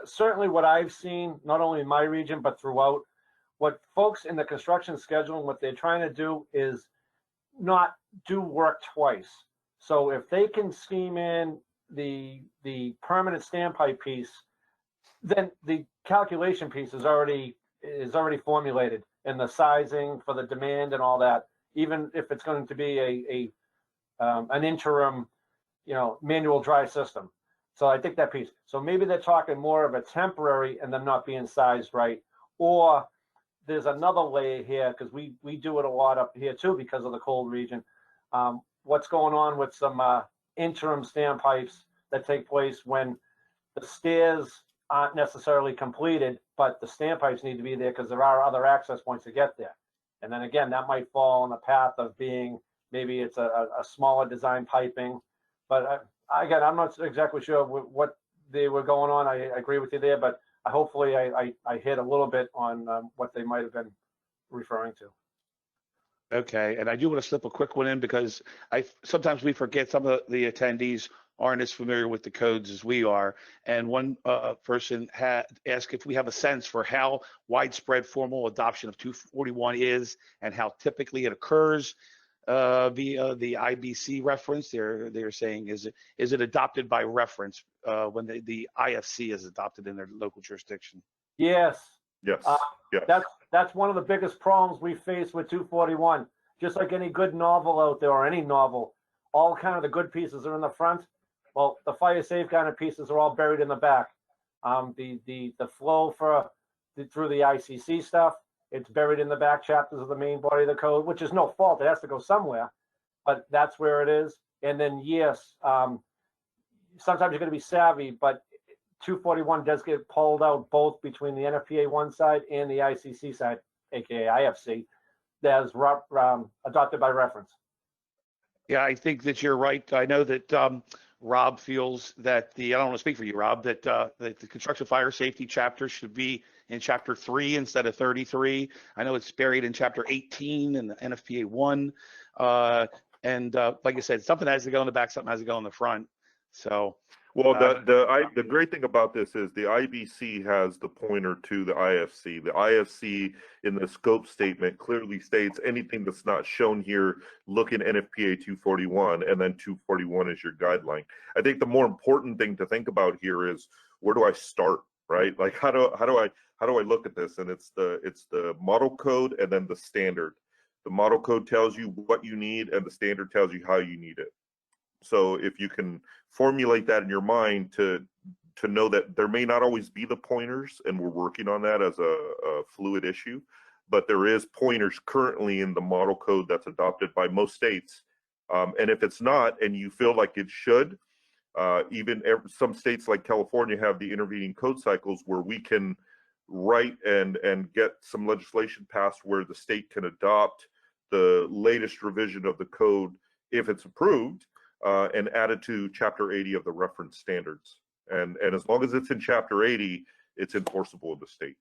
certainly what I've seen, not only in my region, but throughout, what folks in the construction scheduling, what they're trying to do is not do work twice. So if they can scheme in the permanent standpipe piece, then the calculation piece is already formulated, and the sizing for the demand and all that, even if it's going to be an interim, manual dry system. So I think that piece. So maybe they're talking more of a temporary and them not being sized right, or there's another layer here, because we do it a lot up here too because of the cold region. What's going on with some interim standpipes that take place when the stairs aren't necessarily completed, but the standpipes need to be there because there are other access points to get there. And then again, that might fall on the path of being, maybe it's a smaller design piping. But again, I'm not exactly sure what they were going on. I agree with you there, but hopefully I hit a little bit on what they might have been referring to. Okay, and I do want to slip a quick one in because sometimes we forget, some of the attendees aren't as familiar with the codes as we are. And one person had asked if we have a sense for how widespread formal adoption of 241 is and how typically it occurs via the IBC reference. They're saying, is it adopted by reference when the IFC is adopted in their local jurisdiction? Yes. Yes. Yes. That's one of the biggest problems we face with 241. Just like any good novel out there, or any novel, all kind of the good pieces are in the front. Well, the fire safe kind of pieces are all buried in the back. The flow through the ICC stuff, it's buried in the back chapters of the main body of the code, which is no fault. It has to go somewhere, but that's where it is. And then yes, sometimes you're going to be savvy, but 241 does get pulled out both between the NFPA 1 side and the ICC side, aka IFC, that's adopted by reference. Yeah, I think that you're right. I know that Rob feels that I don't want to speak for you, Rob, that the construction fire safety chapter should be in chapter 3 instead of 33. I know it's buried in chapter 18 in the NFPA 1. And like I said, something has to go in the back, something has to go in the front. So, well, the great thing about this is the IBC has the pointer to the IFC. The IFC in the scope statement clearly states anything that's not shown here, look in NFPA 241, and then 241 is your guideline. I think the more important thing to think about here is, where do I start, right? Like how do I look at this? And it's the model code and then the standard. The model code tells you what you need, and the standard tells you how you need it. So if you can formulate that in your mind to to know that there may not always be the pointers, and we're working on that as a fluid issue, but there is pointers currently in the model code that's adopted by most states. And if it's not, and you feel like it should, some states like California have the intervening code cycles where we can write and get some legislation passed where the state can adopt the latest revision of the code if it's approved, and add it to Chapter 80 of the reference standards. And as long as it's in Chapter 80, it's enforceable in the state.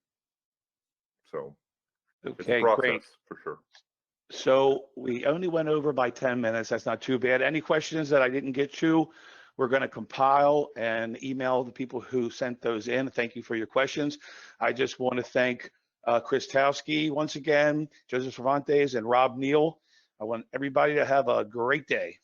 So it's a process, great. for sure. So we only went over by 10 minutes. That's not too bad. Any questions that I didn't get to, we're going to compile and email the people who sent those in. Thank you for your questions. I just want to thank Chris Towski once again, Joseph Cervantes, and Rob Neale. I want everybody to have a great day.